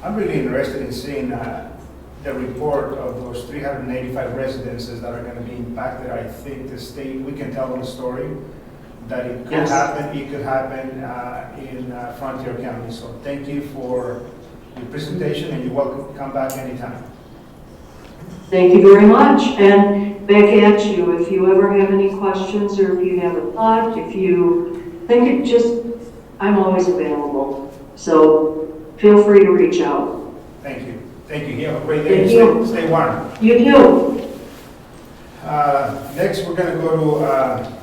I'm really interested in seeing the report of those 385 residences that are going to be impacted. I think the state, we can tell them the story that it could happen. It could happen in Frontier County. So thank you for your presentation, and you're welcome to come back anytime. Thank you very much. And back at you, if you ever have any questions or if you have a thought, if you think I'm always available. So feel free to reach out. Thank you. Thank you. You have a great day. Stay warm. You too. Next, we're going to go to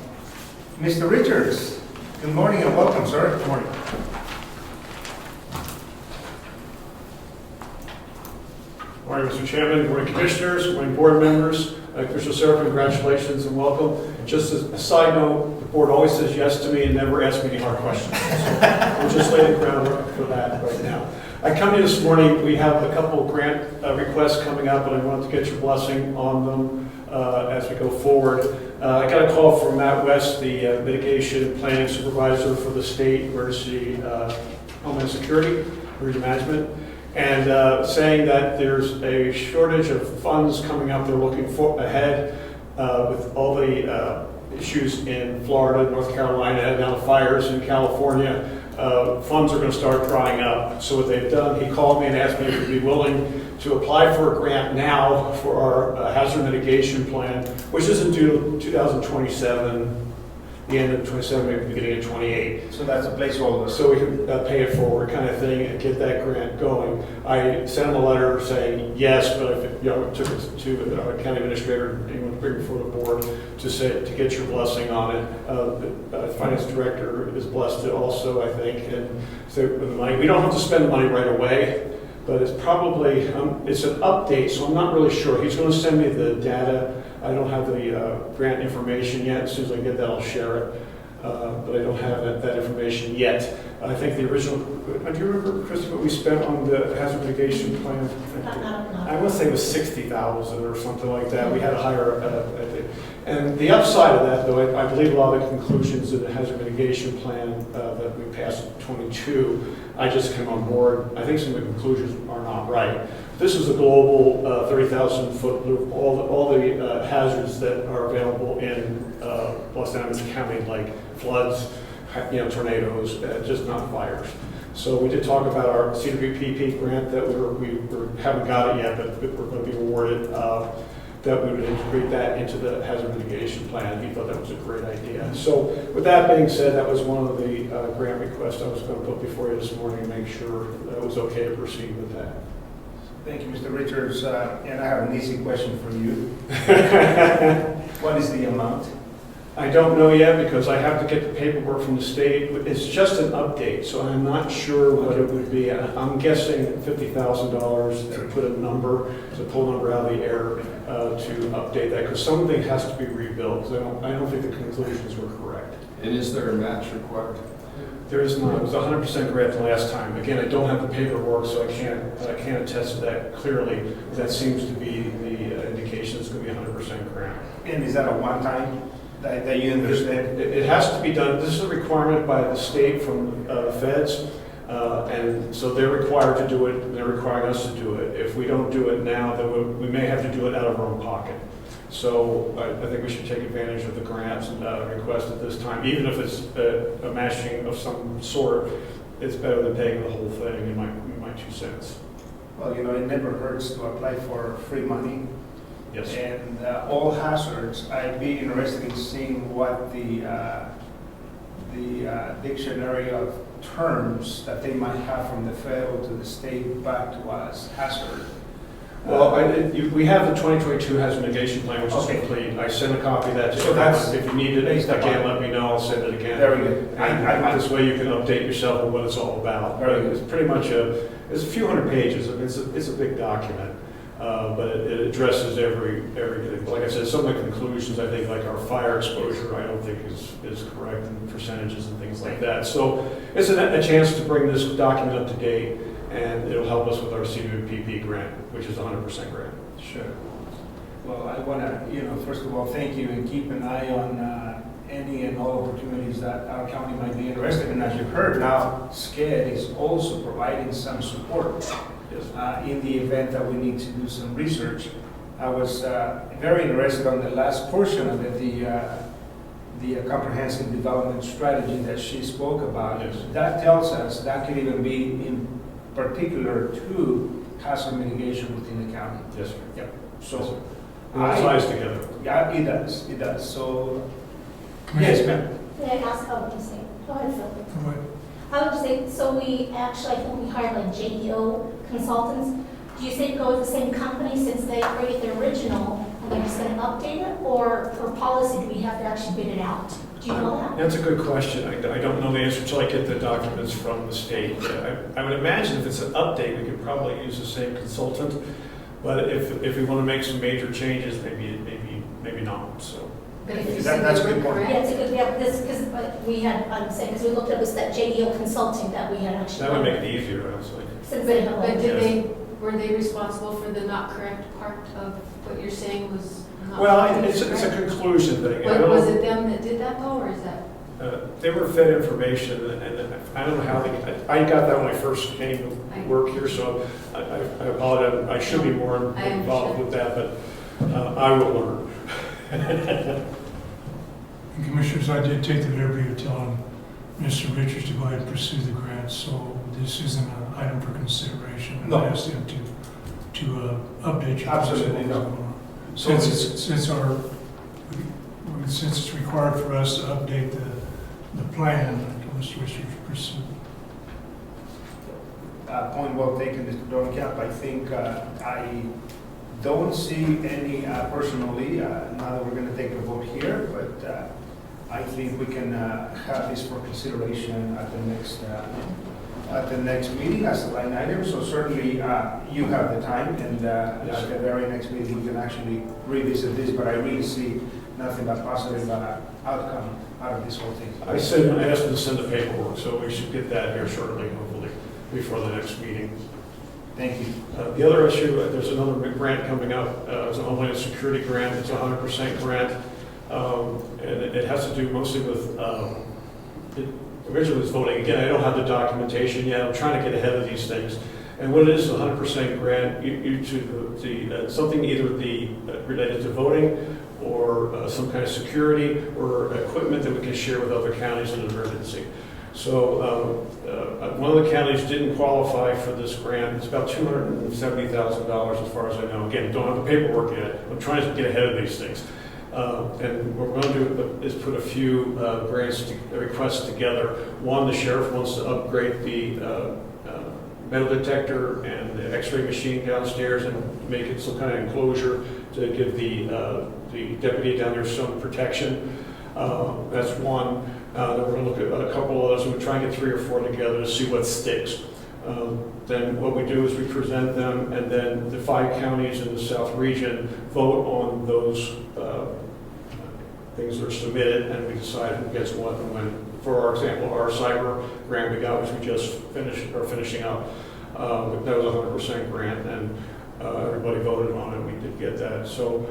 Mr. Richards. Good morning and welcome, sir. Good morning. Good morning, Mr. Chairman. Good morning, Commissioners. Good morning, board members. Commissioner Serra, congratulations and welcome. Just as a side note, the board always says yes to me and never asks me any hard questions. So we'll just lay the groundwork for that right now. I come here this morning, we have a couple of grant requests coming up, and I wanted to get your blessing on them as we go forward. I got a call from Matt West, the mitigation planning supervisor for the state emergency Homeland Security, emergency management, and saying that there's a shortage of funds coming up. They're looking ahead with all the issues in Florida, North Carolina, and now the fires in California. Funds are going to start drying up. So what they've done, he called me and asked me if we'd be willing to apply for a grant now for our hazard mitigation plan, which isn't due 2027, the end of 27, maybe beginning of 28. So that's a placeholder. So we can pay it forward kind of thing and get that grant going. I sent him a letter saying yes, but I took it to our county administrator and bring it before the board to get your blessing on it. The finance director is blessed also, I think. And so with the money, we don't have to spend the money right away, but it's probably it's an update, so I'm not really sure. He's going to send me the data. I don't have the grant information yet. As soon as I get that, I'll share it. But I don't have that information yet. I think the original, do you remember, Christy, what we spent on the hazard mitigation plan? I want to say it was 60,000 or something like that. We had a higher, and the upside of that, though, I believe a lot of the conclusions of the hazard mitigation plan that we passed in 22, I just came on board. I think some of the conclusions are not right. This is a global 30,000-foot loop, all the hazards that are available in Los Angeles County, like floods, tornadoes, just not fires. So we did talk about our CWPP grant that we haven't got it yet, but we're going to be awarded. that we would integrate that into the hazard mitigation plan. He thought that was a great idea. So with that being said, that was one of the grant requests I was going to put before you this morning and make sure that it was okay to proceed with that. Thank you, Mr. Richards. And I have an easy question for you. What is the amount? I don't know yet because I have to get the paperwork from the state. It's just an update, so I'm not sure what it would be. I'm guessing $50,000 to put a number, to pull a number out of the air to update that, because something has to be rebuilt. 'Cause I don't think the conclusions were correct. And is there a match required? There is not. It was 100% grant the last time. Again, I don't have the paperwork, so I can't attest to that clearly. That seems to be the indication it's going to be 100% grant. And is that a one-time that you understand? It has to be done. This is a requirement by the state from feds, and so they're required to do it, and they're requiring us to do it. If we don't do it now, then we may have to do it out of our own pocket. So I think we should take advantage of the grants request at this time, even if it's a matching of some sort. It's better than paying the whole thing, in my 2 cents. Well, you know, it never hurts to apply for free money. Yes. And all hazards, I'd be interested in seeing what the dictionary of terms that they might have from the federal to the state back to us, hazard. Well, we have the 2022 hazard mitigation plan, which is Okay. complete. I sent a copy of that to So you. that's If you need it based upon- again, let me know. I'll send it again. Very good. And this way you can update yourself on what it's all about. Very good. It's pretty much it's a few hundred pages. I mean, it's a big document, but it addresses everything. Like I said, some of the conclusions, I think, like our fire exposure, I don't think is correct in percentages and things like that. So it's a chance to bring this document up to date, and it'll help us with our CWPP grant, which is 100% grant. Sure. Well, I want to, first of all, thank you and keep an eye on any and all opportunities that our county might be interested in. As you heard now, SCED is also providing some support in the event that we need to do some research. I was very interested on the last portion of it, the comprehensive development strategy that she spoke about. Yes. That tells us that could even be in particular to hazard mitigation within the county. Yes, sir. Yep. Yes, So, sir. And it ties together. yeah, it does. So, yes, ma'am. May I ask, just say, go ahead, Phil. Go ahead. I would just say, so we actually, I think we hired like JDO consultants. Do you say go with the same company since they created the original and they're just going to update it? Or for policy, do we have to actually bid it out? Do you know that? That's a good question. I don't know the answer until I get the documents from the state. I would imagine if it's an update, we could probably use the same consultant. But if we want to make some major changes, maybe not, so. But if you That's a say good point. Yeah, it's a good, yeah, this, because we had, I'm saying, because we looked at this, that JDO consulting that we had actually. That would make it easier, I was like. Since they have But like, were they responsible for the not correct part of what you're saying was not? Well, it's a correct? conclusion thing. Was it them that did that though, or is that? They were fed information, and I don't know how I got that when I first came to work here, so I apologize. I should be more involved with that, but I will learn. And Commissioners, I did take the liberty of telling Mr. Richards to go ahead and pursue the grant, so this isn't an item for consideration. And No. I asked him to update you. Absolutely, no. Since it's required for us to update the plan, Mr. Richards pursue. Point well taken, Mr. Dorncamp. I think I don't see any personally, now that we're going to take a vote here, but I think we can have this for consideration at the next meeting as a line item. So certainly you have the time, and at the very next meeting we can actually revisit this. But I really see nothing but positive outcome out of this whole thing. I asked them to send the paperwork, so we should get that here shortly, hopefully, before the next meeting. Thank you. The other issue, there's another grant coming up. It's a Homeland Security grant. It's a 100% grant. And it has to do mostly with, originally it was voting. Again, I don't have the documentation yet. I'm trying to get ahead of these things. And what it is, a 100% grant, something either related to voting or some kind of security or equipment that we can share with other counties in an emergency. So one of the counties didn't qualify for this grant. It's about $270,000 as far as I know. Again, don't have the paperwork yet. I'm trying to get ahead of these things. And what we're going to do is put a few requests together. One, the sheriff wants to upgrade the metal detector and the x-ray machine downstairs and make it some kind of enclosure to give the deputy down there some protection. That's one. Then we're going to look at a couple others, and we're trying to get 3 or 4 together to see what sticks. Then what we do is we present them, and then the 5 counties in the South region vote on those things that are submitted, and we decide who gets what and when. For our example, our cyber grant we got, which we just finishing up, that was a 100% grant, and everybody voted on it. We did get that. So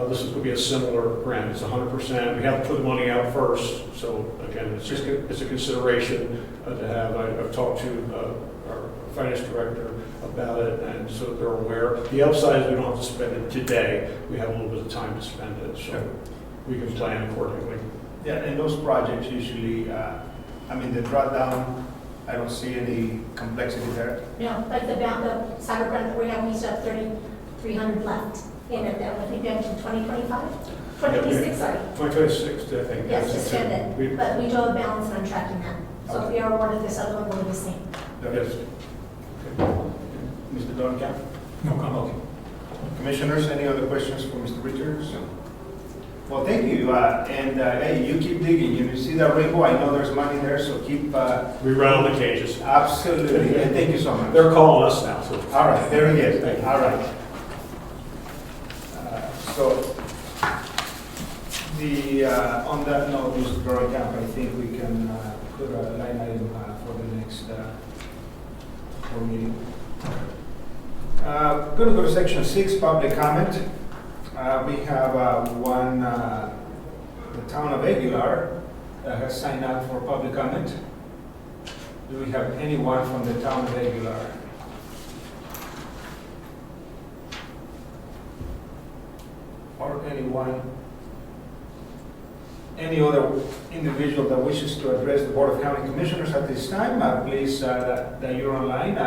this is going to be a similar grant. It's 100%. We have to put the money out first. So again, it's a consideration to have. I've talked to our finance director about it, and so they're aware. The upside is we don't have to spend it today. We have a little bit of time to spend it, so we can plan accordingly. Yeah, and those projects usually, the drawdown, I don't see any complexity there. No, like the cyber grant that we have, we still have 3,300 left in it, that I think that's in 2025? 2026, sorry. 2026, I think. Yes, to spend it, but we do have a balance and I'm tracking that. So if we are awarded this other one, will be the same. Yes. Mr. Dorncamp? No comment. Okay. Commissioners, any other questions for Mr. Richards? Well, thank you, hey, you keep digging. You see that rainbow? I know there's money there, so keep. We run on the cages. Absolutely, and thank you so much. They're calling us now. So. All right, there he is. Thank you. All right. So, on that note, Mr. Dorncamp, I think we can put a line item for the next board meeting. Going to go to section 6, public comment. We have one, the town of Aguilar has signed up for public comment. Do we have anyone from the town of Aguilar? Or anyone, any other individual that wishes to address the Board of County Commissioners at this time? Please, that you're online,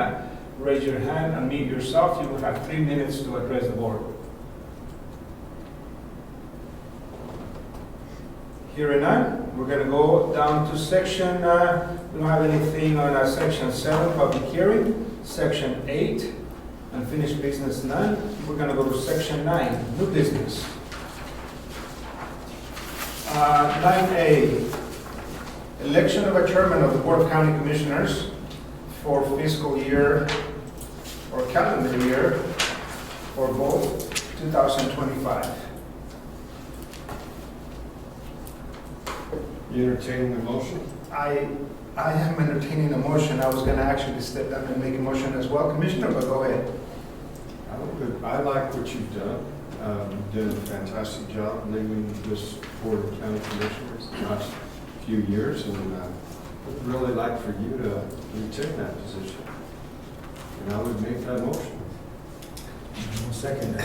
raise your hand, unmute yourself. You will have 3 minutes to address the board. Hearing none, we're going to go down to section, we don't have anything on section 7, public hearing, section 8, unfinished business none. We're going to go to section 9, new business. 9A, election of a chairman of the Board of County Commissioners for fiscal year or calendar year for both 2025. You entertaining the motion? I am entertaining a motion. I was going to actually step down and make a motion as well, Commissioner, but go ahead. I like what you've done. You've done a fantastic job leading this Board of County Commissioners the last few years, and I'd really like for you to retain that position. And I would make that motion. Second.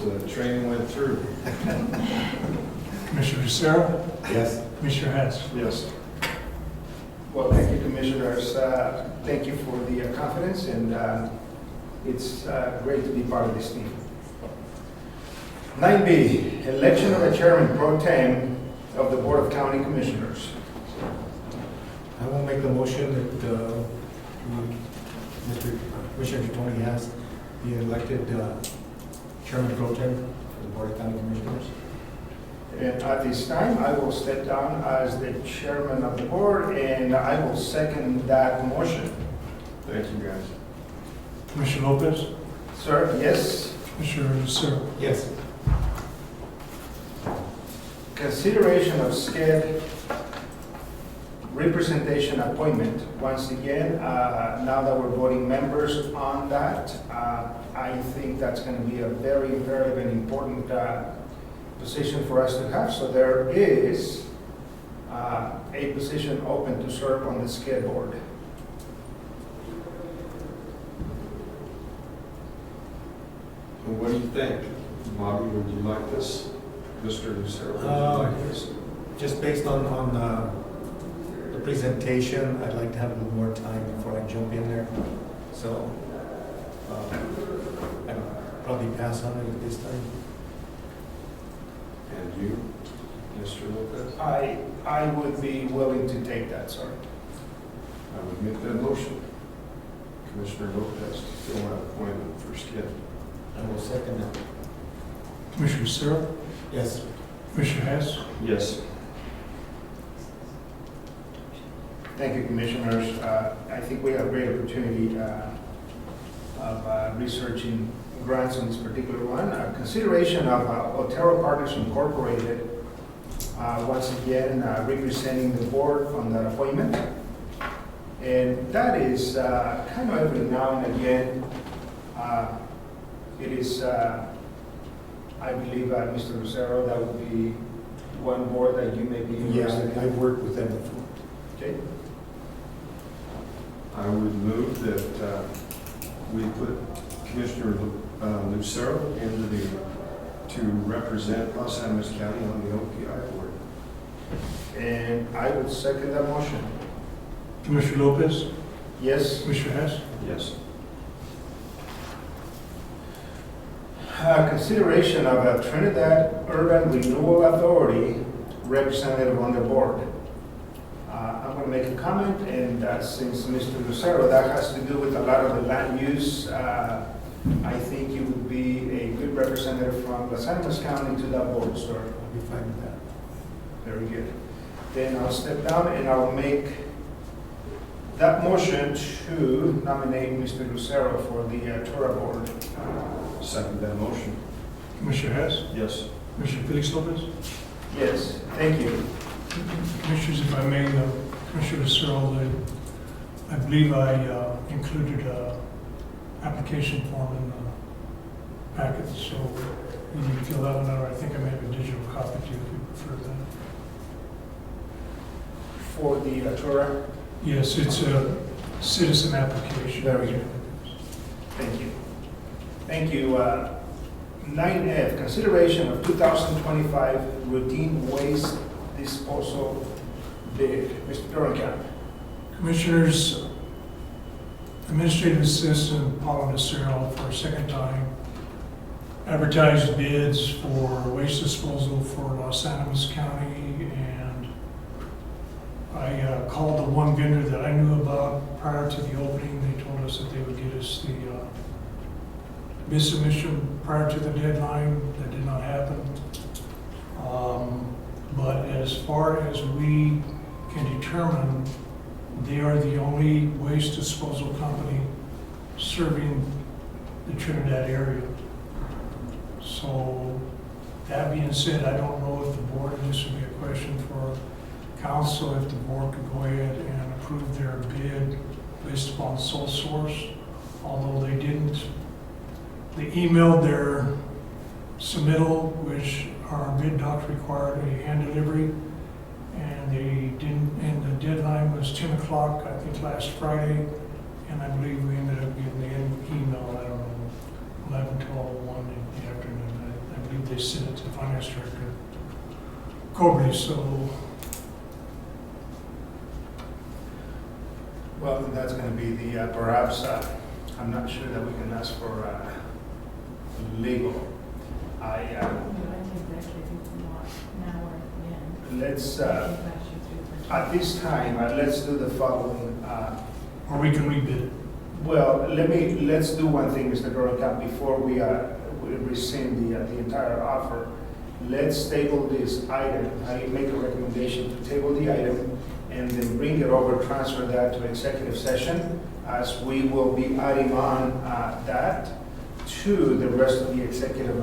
So the training went through. Commissioner Lucero? Yes. Commissioner Hess? Yes. Well, thank you, Commissioners. Thank you for the confidence, and it's great to be part of this team. 9B, election of a chairman pro tem of the Board of County Commissioners. I will make the motion that Mr. Commissioner Tony has be elected chairman pro tem for the Board of County Commissioners. And at this time, I will step down as the chairman of the board, and I will second that motion. Thank you, guys. Commissioner Lopez? Sir, yes? Commissioner Lucero? Yes. Consideration of SCED representation appointment. Once again, now that we're voting members on that, I think that's going to be a very, very, very important position for us to have. So there is a position open to serve on the SCED board. Well, what do you think? Bobby, would you like this? Mr. Lucero, would you like this? Just based on presentation, I'd like to have a little more time before I jump in there. So, I'd probably pass on it at this time. And you, Mr. Lopez? I would be willing to take that, sir. I would make that motion. Commissioner Lopez to fill that appointment for SCID. I will second that. Commissioner Lucero, Yes. Commissioner Hess, Yes. Thank you, Commissioners. I think we have a great opportunity of researching grants on this particular one. Consideration of Otero Partners Incorporated, once again, representing the board on that appointment. And that is kind of every now and again, it is, I believe, Mr. Lucero, that would be one board that you may be interested Yeah, in. I've worked with them before. Okay. I would move that we put Commissioner Lucero to represent Los Animas County on the OPI board. And I would second that motion. Commissioner Lopez, Yes. Commissioner Hess, Yes. Consideration of a Trinidad Urban Renewal Authority representative on the board. I'm going to make a comment, and since Mr. Lucero, that has to do with a lot of the land use, I think you would be a good representative from Los Animas County to that board, sir. I'll be fine with that. Very good. Then I'll step down and I'll make that motion to nominate Mr. Lucero for the Tura board. Second that motion. Commissioner Hess, Yes. Commissioner Felix Lopez. Yes, thank you. Commissioners, if I may, Commissioner Lucero, I believe I included an application form in the packet, so you need to fill that one out. I think I may have a digital copy to you if you prefer that. For the Tura, Yes, it's a citizen application. Very good. Thank you. Thank you. 9F, consideration of 2025 routine waste disposal bid. Mr. Durankamp. Commissioners, Administrative Assistant Paula Nacero for a second time advertised bids for waste disposal for Los Animas County, and I called the one vendor that I knew about prior to the opening. They told us that they would get us the bid submission prior to the deadline. That did not happen. But as far as we can determine, they are the only waste disposal company serving the Trinidad area. So that being said, I don't know if the board, and this would be a question for council, if the board could go ahead and approve their bid based upon sole source, although they didn't. They emailed their submittal, which our bid doc required a hand delivery, and they didn't, and the deadline was 10 o'clock, I think, last Friday, and I believe we ended up getting the email, I don't know, 11, 12, 1 in the afternoon. I believe they sent it to the finance director, Cobley, so. Well, that's going to be the, perhaps, I'm not sure that we can ask for legal. Let's, at this time, let's do the following. Or we can rebid it. Well, let's do one thing, Mr. Durankamp, before we rescind the entire offer. Let's table this item. I make a recommendation to table the item and then bring it over, transfer that to executive session, as we will be adding on that to the rest of the executive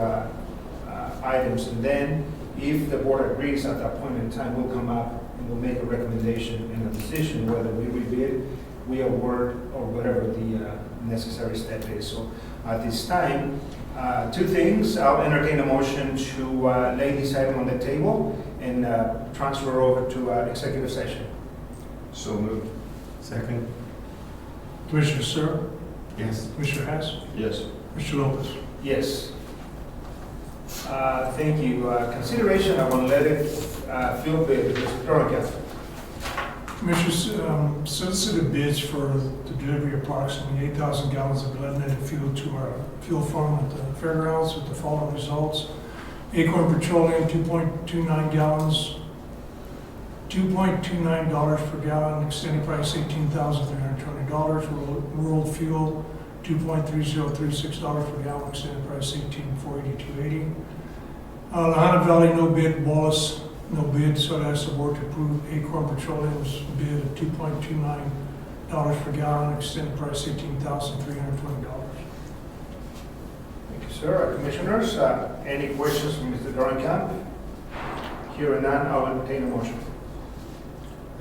items. And then, if the board agrees at that point in time, we'll come up and we'll make a recommendation and a decision whether we rebid, we award, or whatever the necessary step is. So at this time, two things. I'll entertain a motion to lay this item on the table and transfer over to executive session. So moved. Second? Commissioner Sir, Yes. Commissioner Hess, Yes. Mr. Lopez. Yes. Thank you. Consideration of unleaded fuel bid, Mr. Durankamp. Commissioners, solicited bids for the delivery of approximately 8,000 gallons of lead-netted fuel to our fuel farm at the fairgrounds with the following results. Acorn Petroleum, 2.29 gallons, $2.29 per gallon, extended price $18,320. World Fuel, $2.3036 per gallon, extended price $18,482.80. Lahana Valley, no bid. Wallace, no bid. So I ask the board to approve Acorn Petroleum's bid at $2.29 per gallon, extended price $18,320. Thank you, sir. Commissioners, any questions from Mr. Dorenkamp? Hearing none, I'll entertain a motion.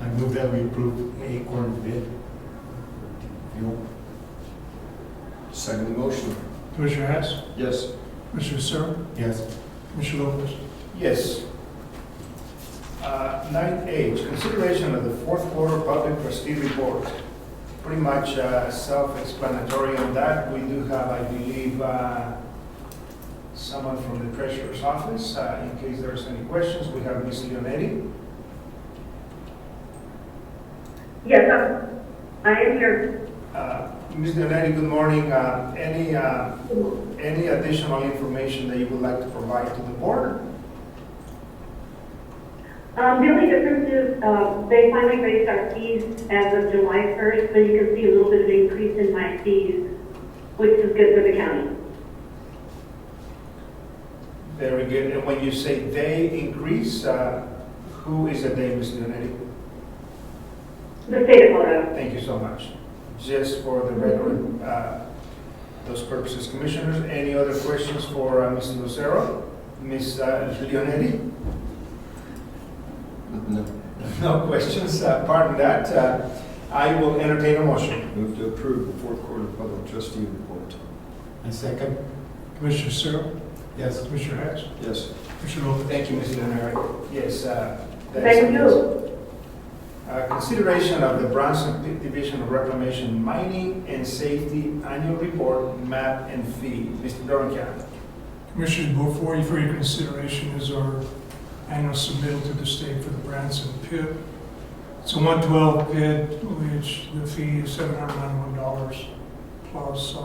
I move that we approve Acorn's bid. Fuel. Second motion. Commissioner Hess, Yes. Commissioner Searle, Yes. Commissioner Lopez. Yes. 9H, consideration of the fourth quarter public trustee report. Pretty much self-explanatory on that. We do have, I believe, someone from the treasurer's office. In case there's any questions, we have Ms. Leonetti. Yes, I am here. Ms. Leonetti, good morning. Any additional information that you would like to provide to the board? The only difference is they finally raised our fees as of July 1st, so you can see a little bit of increase in my fees, which is good for the county. Very good. And when you say they increase, who is the they, Ms. Leonetti? The state of Colorado. Thank you so much. Just for the record, those purposes. Commissioners, any other questions for Mr. Lucero? Ms. Leonetti? No. No questions. Pardon that. I will entertain a motion. Move to approve the fourth quarter public trustee report. And second? Commissioner Searle, Yes. Commissioner Hess, Yes. Commissioner Lopez. Thank you, Ms. Leonetti. Yes. Thank you. Consideration of the Bronson Division of Reclamation Mining and Safety Annual Report, map and fee. Mr. Dorenkamp. Commissioners, before you for your consideration is our annual submittal to the state for the Branson pit. It's a 112 pit, which the fee is $791 plus.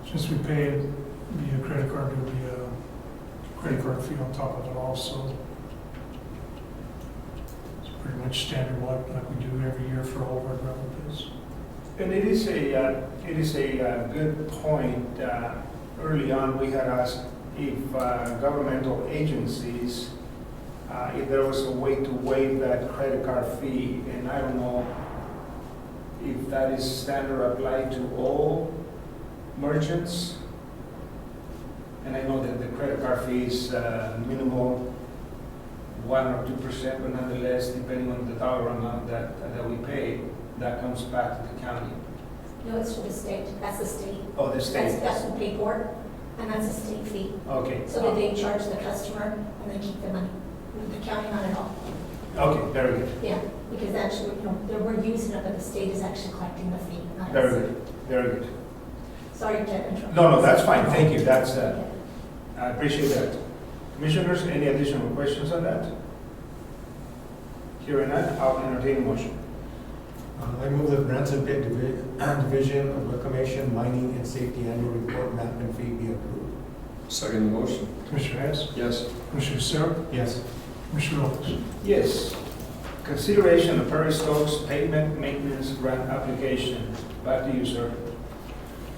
Since we pay it via credit card, there will be a credit card fee on top of it also. It's pretty much standard like we do every year for all of our gravel pits. And it is a good point. Early on, we had asked if governmental agencies, if there was a way to waive that credit card fee, and I don't know if that is standard applied to all merchants. And I know that the credit card fee is minimal, 1 or 2%, but nonetheless, depending on the dollar amount that we pay, that comes back to the county. No, it's for the state. That's the state. Oh, the state. That's the pay for it, and that's a state fee. Okay. So that they charge the customer and they keep the money. The county, not at all. Okay, very good. Yeah, because actually, we're using it, but the state is actually collecting the fee, not us. Very good. Very good. Sorry to interrupt. No, that's fine. Thank you. That's, I appreciate that. Commissioners, any additional questions on that? Hearing none, I'll entertain a motion. I move the Branson Pit Division of Reclamation, Mining, and Safety Annual Report, map and fee be approved. Second motion. Commissioner Hess, Yes. Commissioner Searle, Yes. Commissioner Lopez. Yes. Consideration of Perry Stokes pavement maintenance grant application. Back to you, sir.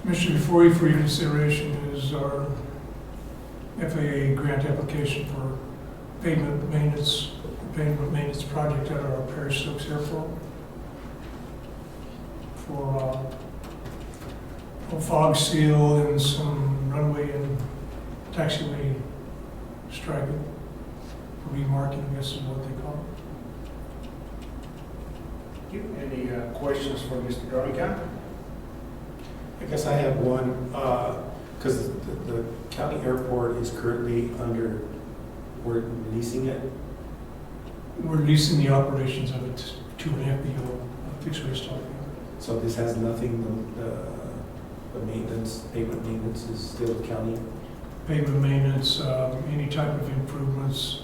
Commissioner, before you for your consideration is our FAA grant application for pavement maintenance project at our Perry Stokes Airport for a fog seal and some runway and taxiway striping, remarking, I guess is what they call it. Any questions for Mr. Dorenkamp? I guess I have one, because the county airport is currently we're leasing it. We're leasing the operations of it to an FBO, fixed rate stock. So this has nothing, the maintenance, pavement maintenance is still county. Pavement maintenance, any type of improvements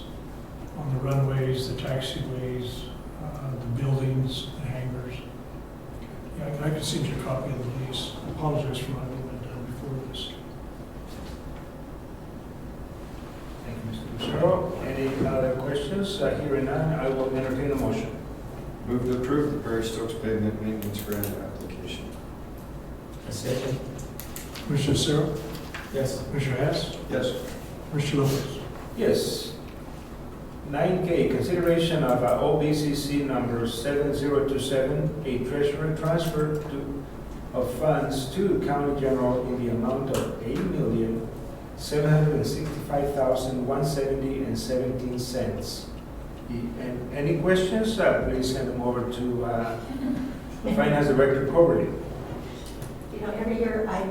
on the runways, the taxiways, the buildings, the hangars. Yeah, I can send you a copy of the lease. I apologize for not getting that done before this. Thank you, Mr. Lucero. Any other questions? Hearing none, I will entertain a motion. Move to approve the Perry Stokes pavement maintenance grant application. A second? Commissioner Lucero? Yes. Commissioner Hess? Yes. Commissioner Lopez? Yes. 9K, consideration of OBCC number 7027, a treasurer transfer of funds to County General in the amount of $8,765,170.17. And any questions, please send them over to Finance Director Coverly. You know, every year I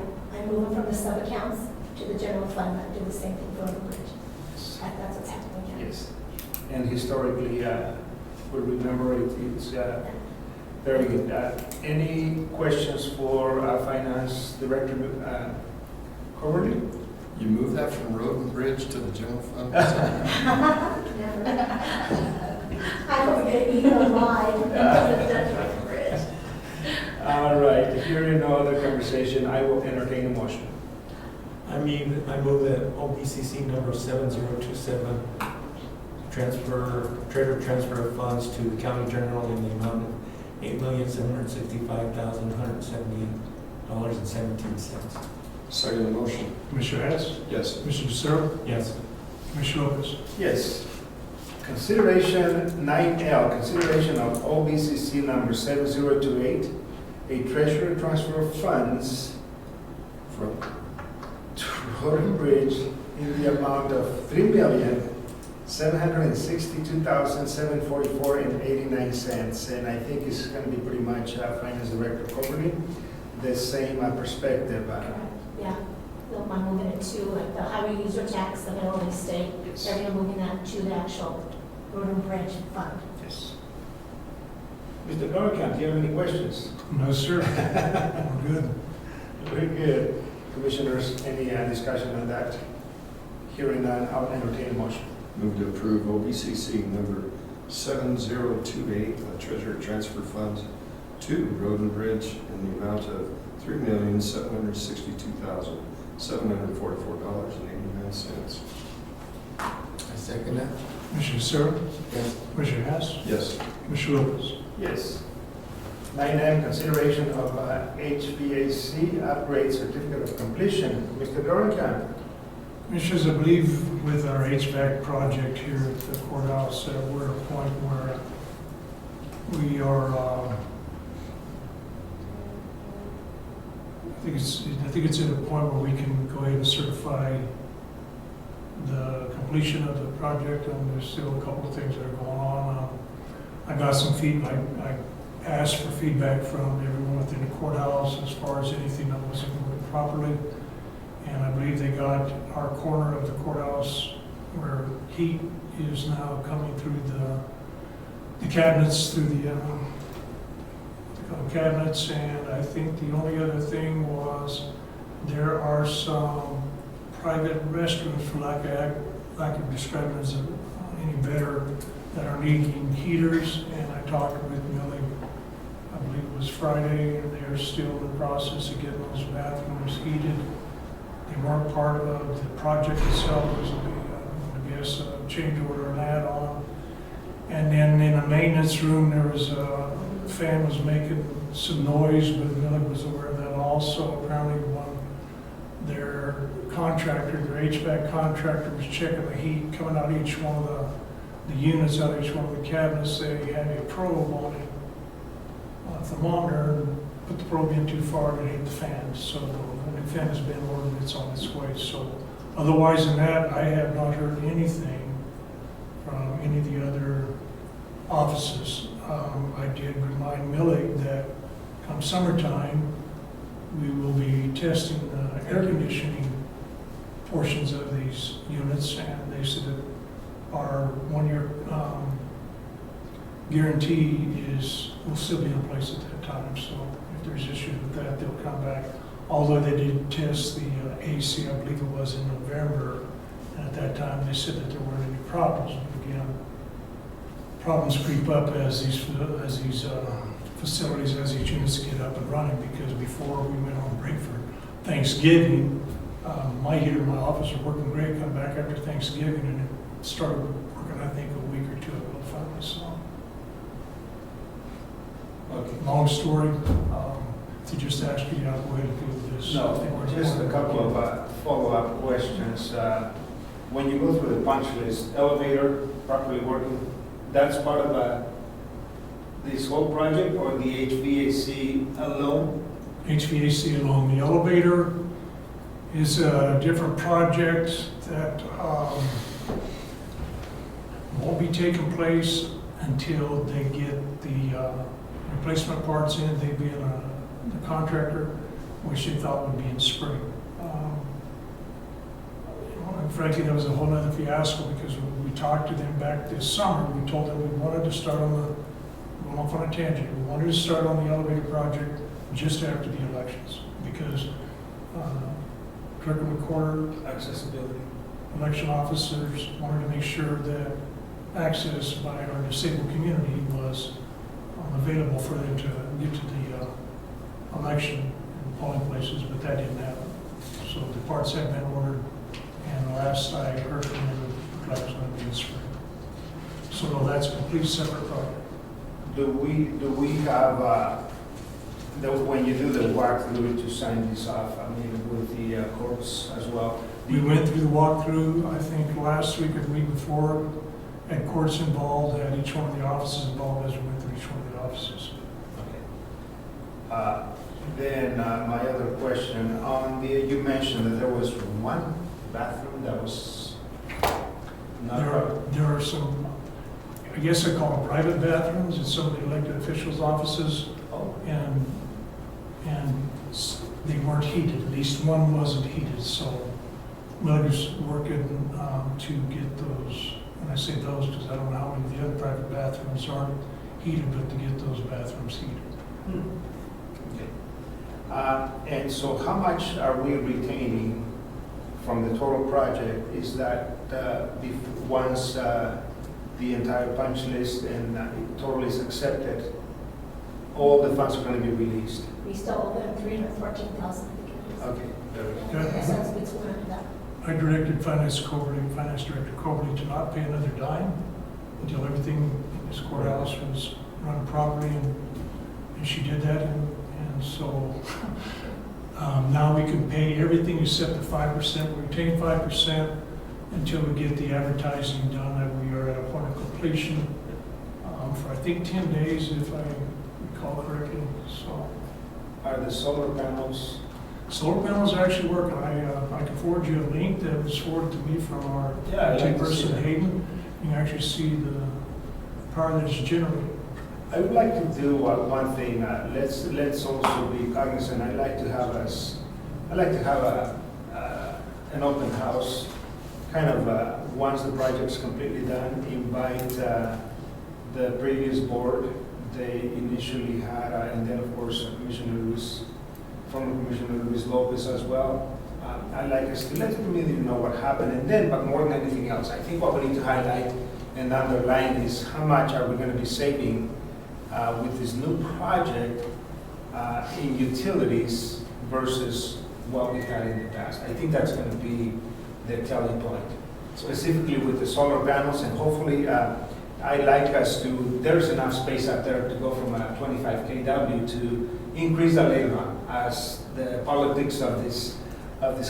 move them from the sub-accounts to the general fund, I do the same thing for the bridge. That's what's happening here. Yes. And historically, we remember it's very good. Any questions for Finance Director Coverly? You move that from road and bridge to the general fund? Never. I don't get even alive. All right, hearing no other conversation, I will entertain a motion. I move that OBCC number 7027, treasurer transfer of funds to the county general in the amount of $8,765,170.17. Second motion. Commissioner Hess? Yes. Commissioner Lucero? Yes. Commissioner Lopez? Yes. Consideration 9L, consideration of OBCC number 7028, a treasurer transfer of funds from to Road and Bridge in the amount of $3,762,744.89. And I think it's going to be pretty much Finance Director Coverly, the same perspective. Yeah, I'm moving it to like the highway user tax, the middle state, Yes. everything moving that to the actual road and bridge fund. Yes. Mr. Dorkamp, do you have any questions? No, sir. We're good. Very good. Commissioners, any discussion on that? Hearing none, I'll entertain a motion. Move to approve OBCC number 7028, treasurer transfer funds to road and bridge in the amount of $3,762,744.89. I second that. Commissioner Lucero? Yes. Commissioner Hess? Yes. Commissioner Lopez? Yes. 9M, consideration of HVAC upgrade certificate of completion. Mr. Dorkamp. Commissioners, I believe with our HVAC project here at the courthouse, we're at a point where we are, I think it's at a point where we can go ahead and certify the completion of the project, and there's still a couple of things that are going on. I got some feedback. I asked for feedback from everyone within the courthouse as far as anything that wasn't going properly. And I believe they got our corner of the courthouse where heat is now coming through the cabinets, through the cabinets. And I think the only other thing was there are some private restrooms, for lack of describing as any better, that are needing heaters. And I talked with Millie, I believe it was Friday, and they're still in the process of getting those bathrooms heated. They weren't part of the project itself. It was a change order, an add-on. And then in a maintenance room, there was a fan was making some noise, but Millie was aware of that also. Apparently their contractor, their HVAC contractor, was checking the heat coming out each one of the units, out each one of the cabinets. They had a probe on a thermometer and put the probe in too far and it hit the fan. So the new fan has been ordered, it's on its way. So otherwise than that, I have not heard anything from any of the other offices. I did remind Millie that come summertime, we will be testing the air conditioning portions of these units, and they said that our one-year guarantee will still be in place at that time. So if there's issues with that, they'll come back. Although they did test the AC, I believe it was in November, and at that time they said that there weren't any problems. But again, problems creep up as these facilities, as these units get up and running, because before we went on break for Thanksgiving, my heater in my office was working great, come back after Thanksgiving, and it started working, I think, a week or two ago finally, so. Okay. Long story, to just ask you to go ahead and do this. I think No, we're- just a couple of follow-up questions. When you go through the punch list, elevator properly working, that's part of this whole project or the HVAC alone? HVAC alone. The elevator is a different project that won't be taking place until they get the replacement parts in. They being the contractor, which they thought would be in spring. And frankly, that was a whole other fiasco because when we talked to them back this summer, we told them we wanted to start on going off on a tangent. We wanted to start on the elevator project just after the elections because clerk and recorder, Accessibility. election officers wanted to make sure that access by our disabled community was available for them to get to the election and polling places, but that didn't happen. So the parts have been ordered, and the last I heard from them, it looked like it was going to be in spring. So no, that's a complete separate project. Do we have, when you do the walkthrough to sign this off, I mean, with the courts as well? We went through the walkthrough, I think, last week or the week before, had courts involved, had each one of the offices involved as we went through each one of the offices. Okay. Then my other question, you mentioned that there was one bathroom that was not. There are some, I guess I call them private bathrooms in some of the elected officials' offices, Oh, and they weren't heated, at least one wasn't heated, so Miller's working to get those, and I say those because I don't know how many of the other private bathrooms aren't heated, but to get those bathrooms heated. okay. And so how much are we retaining from the total project? Is that once the entire punch list and it totally is accepted, all the funds are going to be released? We still owe them $314,000. Okay, very good. Good. Sounds good to learn that. I directed Finance Director Coberly to not pay another dime until everything in this courthouse was run properly, and she did that, and so now we can pay everything except the 5%. We retain 5% until we get the advertising done, that we are at a point of completion for I think 10 days, if I recall correctly. So Are the solar panels? solar panels are actually working. I can forward you a link that was forwarded to me from our Yeah, I'd like to see person that. Hayden. You can actually see the power that's generated. I would like to do one thing. Let's also be cognizant. I like to have an open house, kind of once the project's completely done. Invite the previous board. They initially had, and then of course former Commissioner Luis Lopez as well. I like us to let the community know what happened, and then, but more than anything else, I think what we need to highlight and underline is how much are we going to be saving with this new project in utilities versus what we had in the past. I think that's going to be the telling point, specifically with the solar panels, and hopefully I'd like us to, there's enough space out there to go from a 25 kW to increase that later on as the politics of this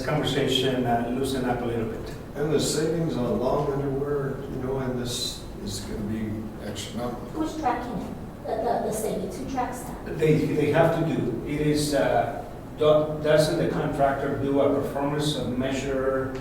conversation loosen up a little bit. And the savings on long underwear, and this is going to be extra. Who's tracking it? The savings, who tracks that? They have to do. It is, doesn't the contractor do a performance of measure,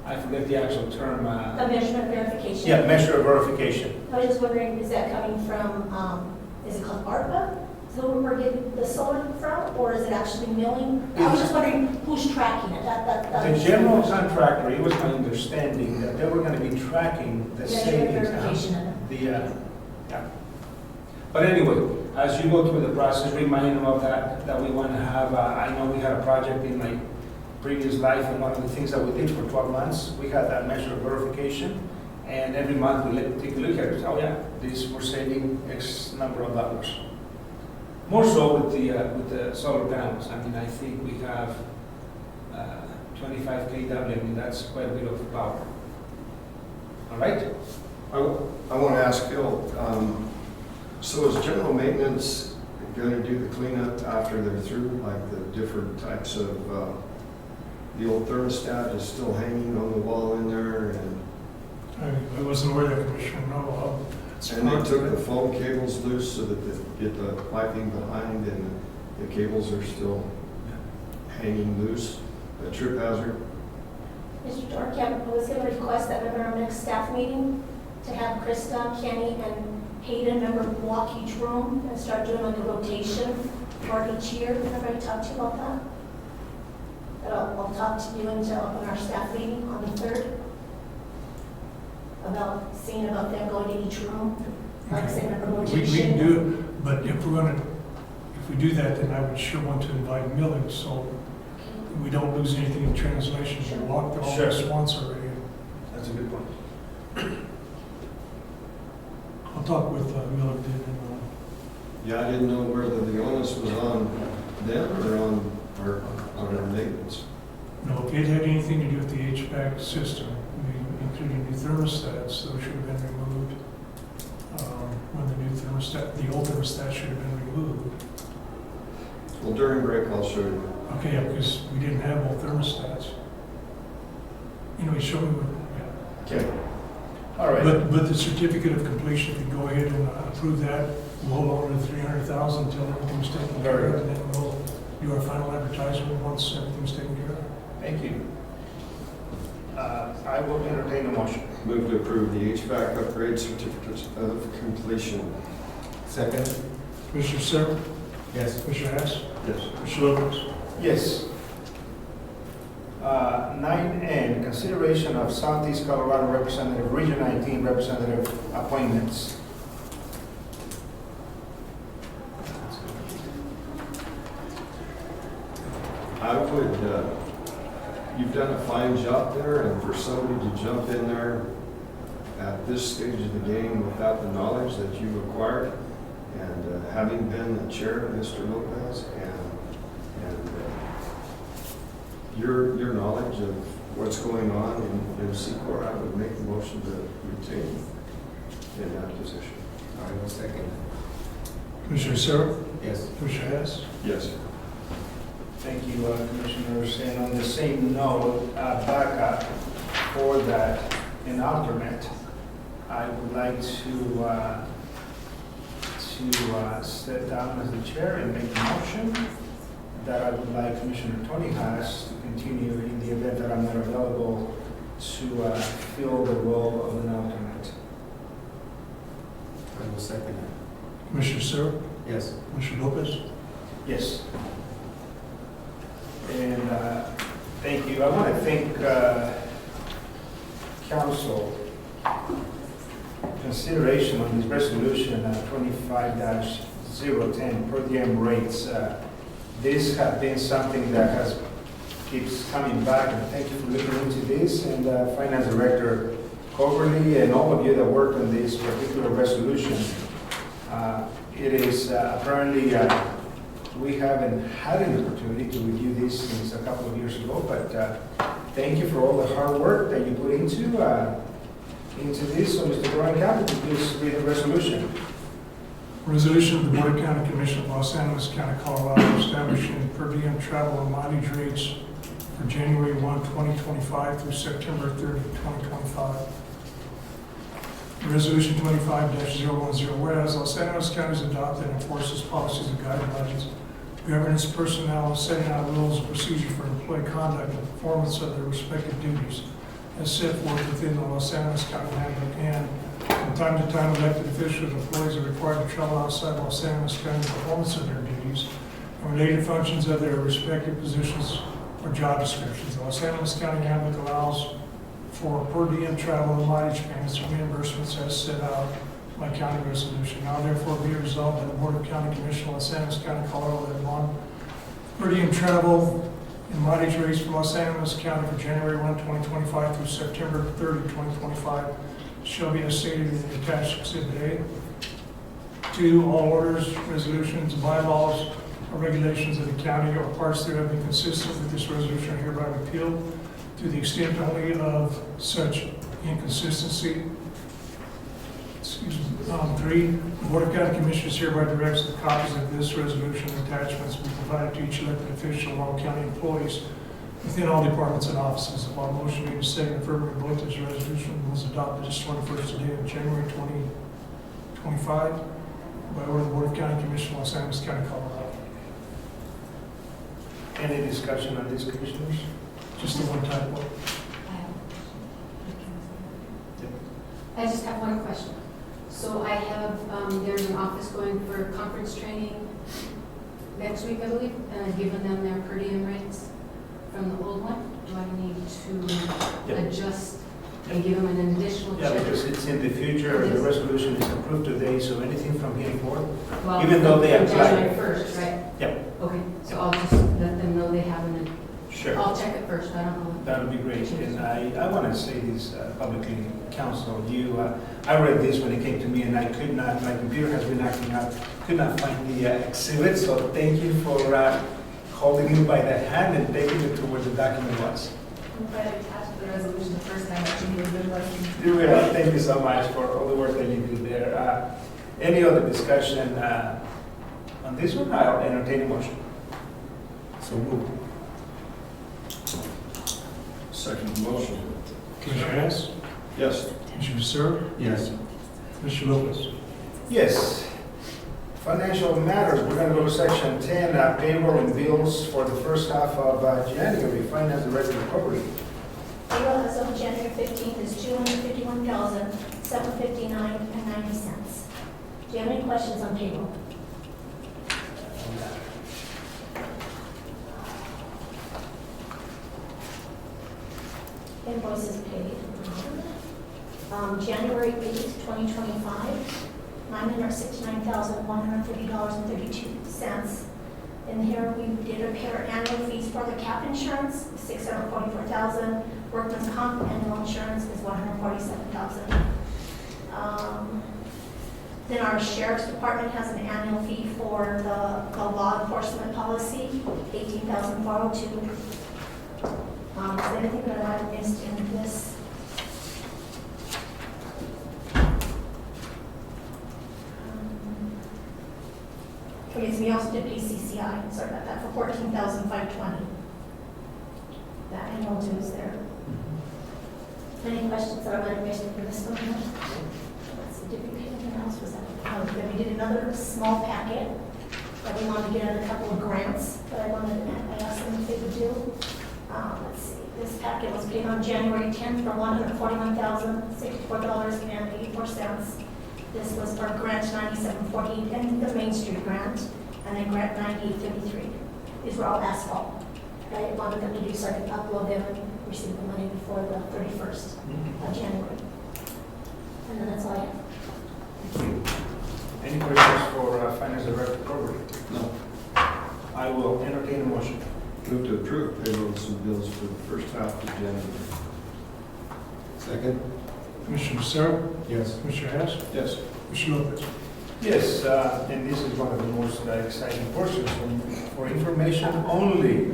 I forget the actual term. A measurement verification? Yeah, measure verification. I was just wondering, is that coming from, is it called ARPA? So we're getting the solar from, or is it actually milling? I was just wondering who's tracking it. The general contractor, it was my understanding that they were going to be tracking the Measurement savings. verification of it. Yeah. But anyway, as you go through the process, remind them of that we want to have, I know we had a project in my previous life, and one of the things that we did for 12 months, we had that measure of verification, And every month we take a look at it. Oh yeah, this we're saving X number of dollars. More so with the solar panels. I mean, I think we have 25 kW. I mean, that's quite a bit of power. All right. I want to ask Phil, so is general maintenance going to do the cleanup after they're through, like the different types of, the old thermostat is still hanging on the wall in there, and I wasn't aware of that, Commissioner, no. and they took the foam cables loose so that they get the piping behind, and the cables are still hanging loose, a trip hazard. Mr. Dorkamp, I was going to request that at our next staff meeting to have Krista, Kenny, and Hayden, member, walk each room and start doing like a rotation for each year. Everybody talk to you about that? But I'll talk to you on our staff meeting on the 3rd about seeing about them going to each room, like saying a We rotation. can do it, but if we do that, then I would sure want to invite Millie, so we don't lose anything in translation. We walked all Sure. this once already. That's a good point. I'll talk with Millie then. Yeah, I didn't know whether the onus was on them or on our maintenance. No, if it had anything to do with the HVAC system, including new thermostats, those should have been removed. When the new thermostat, the old thermostat should have been removed. Well, during break, I'll show you. Okay, yeah, because we didn't have old thermostats. Anyway, show me what, yeah. Okay. All right. But the certificate of completion, if you go ahead and approve that, we'll hold on to 300,000 until everything's taken care of, and then we'll do our final advertisement once everything's taken care of. Thank you. I will entertain a motion. Move to approve the HVAC upgrade certificates of completion. Second? Commissioner Sever? Yes. Commissioner Hess? Yes. Commissioner Lopez? Yes. 9N, consideration of Southeast Colorado Representative, Region 19 Representative appointments. I would, you've done a fine job there, and for somebody to jump in there at this stage of the game without the knowledge that you've acquired, and having been the chair, Mr. Lopez, and your knowledge of what's going on in Secor, I would make the motion to retain in that position. I will second. Commissioner Sever? Yes. Commissioner Hess? Yes. Thank you, Commissioners. And on the same note, backup for that, an alternate, I would like to step down as the chair and make a motion that I would like Commissioner Tony Haas to continue in the event that I'm not available to fill the role of an alternate. I will second that. Commissioner Sever? Yes. Commissioner Lopez? Yes. And thank you. I want to thank Council consideration on this resolution 25-010 per diem rates. This has been something that keeps coming back, and thank you for looking into this. And Finance Director Coverly and all of you that worked on this particular resolution. It is apparently we haven't had an opportunity to review this since a couple of years ago, but thank you for all the hard work that you put into this. So, Mr. Brian Campbell, please read the resolution. Resolution of the Board of County Commission of Los Animas County, Colorado, establishing per diem travel and mileage rates for January 1, 2025 through September 30, 2025. Resolution 25-010, whereas Los Animas County has adopted and enforces policies and guidelines governing its personnel, setting out rules and procedures for employee conduct and performance of their respective duties as set forth within the Los Animas County handbook, and from time to time, elected officials and employees are required to travel outside Los Animas County for performance of their duties and related functions of their respective positions or job descriptions. The Los Animas County handbook allows for per diem travel and mileage payments and reimbursements as set out by county resolution. Now therefore be resolved by the Board of County Commission of Los Animas County, Colorado, that one per diem travel and mileage rates for Los Animas County for January 1, 2025 through September 30, 2025 shall be as stated in the attached exhibit A. 2, all orders, resolutions, bylaws, or regulations of the county or parts thereof inconsistent with this resolution are hereby repealed to the extent only of such inconsistency. Excuse me. 3, the Board of County Commissioners hereby directs that copies of this resolution and attachments be provided to each elected official and all county employees within all departments and offices. Upon motion made and seconded, affirmative vote, this resolution was adopted this 21st day of January 2025 by order of the Board of County Commissioners, Los Animas County, Colorado. Any discussion on these, commissioners? Just the one typo. I just have one question. So I have, there's an office going for conference training next week, I believe, and I've given them their per diem rates from the old one. Do I need to adjust and give them an additional Yeah, check? because it's in the future, the resolution is approved today, so anything from here forward, Well, even though they from apply. January 1st, right? Yep. Okay, so I'll just let them know they have an, Sure. I'll check it first, I don't know. That would be great. And I want to say this publicly, Council, I read this when it came to me and I could not, my computer has been acting up, could not find the exhibit, so thank you for holding me by the hand and taking me to where the document was. I'm glad I attached the resolution the first time, I think it was good working. Thank you so much for all the work that you do there. Any other discussion on this one? I'll entertain a motion. So moved. Second motion. Commissioner Hess? Yes. Commissioner Searle? Yes. Commissioner Lopez? Yes. Financial matters, we're going to go to section 10, payroll and bills for the first half of January. Finance Director Corporate. Payroll as of January 15th is $251,759.90. Do you have any questions on payroll? Invoices paid. January 8th, 2025, $969,130.32. In here, we did repair annual fees for the cap insurance, $644,000. Workman's comp annual insurance is $147,000. Then our sheriff's department has an annual fee for the law enforcement policy, $18,402. Is there anything that I missed in this? Okay, so we also did PCCI, sorry about that, for $14,520. That annual dues there. Any questions that I might have missed in this one? Let's see, did we pay anything else? Was that? Oh, then we did another small packet that we wanted to get out a couple of grants that I asked them if they would do. Let's see, this packet was paid on January 10th for $141,064.84. This was for grant 9748 and the Main Street grant, and then grant 9853. These were all asphalt. I wanted them to do so I could upload them and receive the money before the 31st of January. And then that's all I have. Any questions for Finance Director Corporate? No. I will entertain a motion. Move to approve payrolls and bills for the first half of January. Second. Commissioner Searle? Yes. Commissioner Hess? Yes. Commissioner Lopez? Yes, and this is one of the most exciting portions for information only.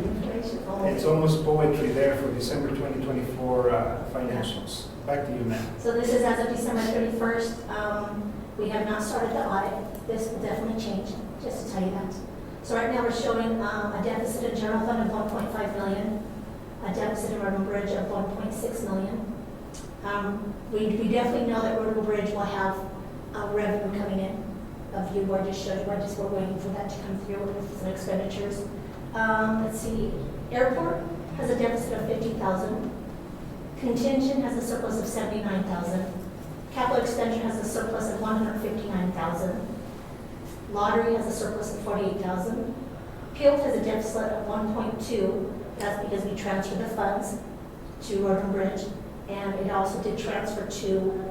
It's almost poetry there for December 2024 financials. Back to you, ma'am. So this is as of December 31st. We have not started the audit. This will definitely change, just to tell you that. So right now we're showing a deficit in general fund of 1.5 million, a deficit in Road and Bridge of 1.6 million. We definitely know that Road and Bridge will have revenue coming in. A view where I just showed you, we're waiting for that to come through with some expenditures. Let's see, Airport has a deficit of 50,000. Contingent has a surplus of 79,000. Capital expenditure has a surplus of 159,000. Lottery has a surplus of 48,000. PILT has a deficit of 1.2. That's because we transferred the funds to Road and Bridge, and it also did transfer to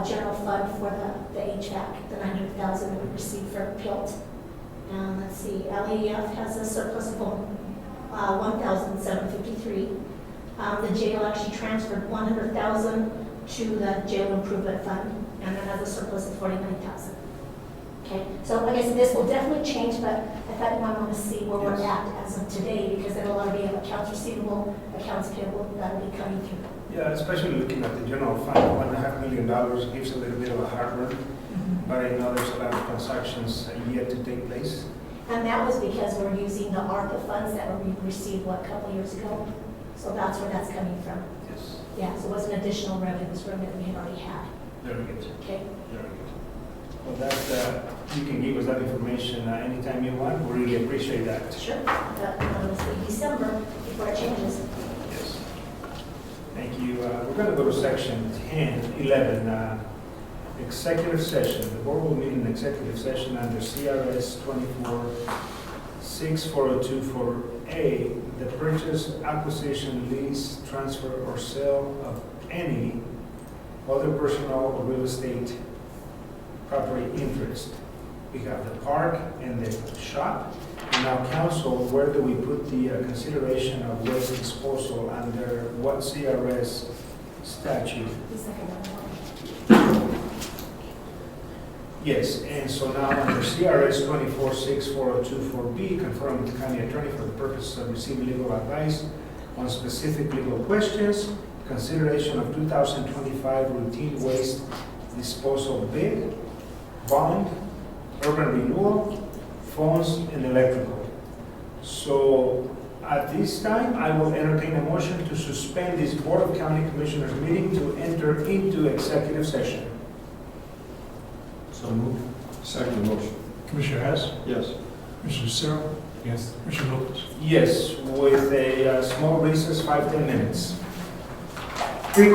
general fund for the HVAC, the 900,000 that we received for PILT. And let's see, LAF has a surplus of 1,753. The jail actually transferred 100,000 to the jail improvement fund, and then as a surplus of 49,000. Okay, so I guess this will definitely change, but I thought you might want to see where we're at as of today, because then a lot of we have accounts receivable, accounts payable that will be coming through. Yeah, especially looking at the general fund, $1.5 million gives a little bit of a heartburn, but I know there's a lot of transactions yet to take place. And that was because we're using the ARPA funds that we received, what, a couple years ago? So that's where that's coming from. Yes. Yeah, so it wasn't additional revenue, it was revenue that we had already had. Very good. Okay? Very good. Well, that, you can give us that information anytime you want. We really appreciate that. Sure. That was the December before it changes. Yes. Thank you. We're going to go to section 11, executive session. The board will meet in executive session under CRS 24-6402 for A, the purchase, acquisition, lease, transfer, or sale of any other personal or real estate property interest. We have the park and the shop. And now, council, where do we put the consideration of waste disposal under what CRS statute? The second one. Yes, and so now under CRS 24-6402 for B, confirm with the county attorney for the purpose of receiving legal advice on specific legal questions, consideration of 2025 routine waste disposal bid, bond, urban renewal, phones, and electrical. So at this time, I will entertain a motion to suspend this Board of County Commissioners meeting to enter into executive session. So moved. Second motion. Commissioner Hess, Yes. Commissioner Lucero, Yes. Commissioner Lopez. Yes, with a small recess, 5-10 minutes.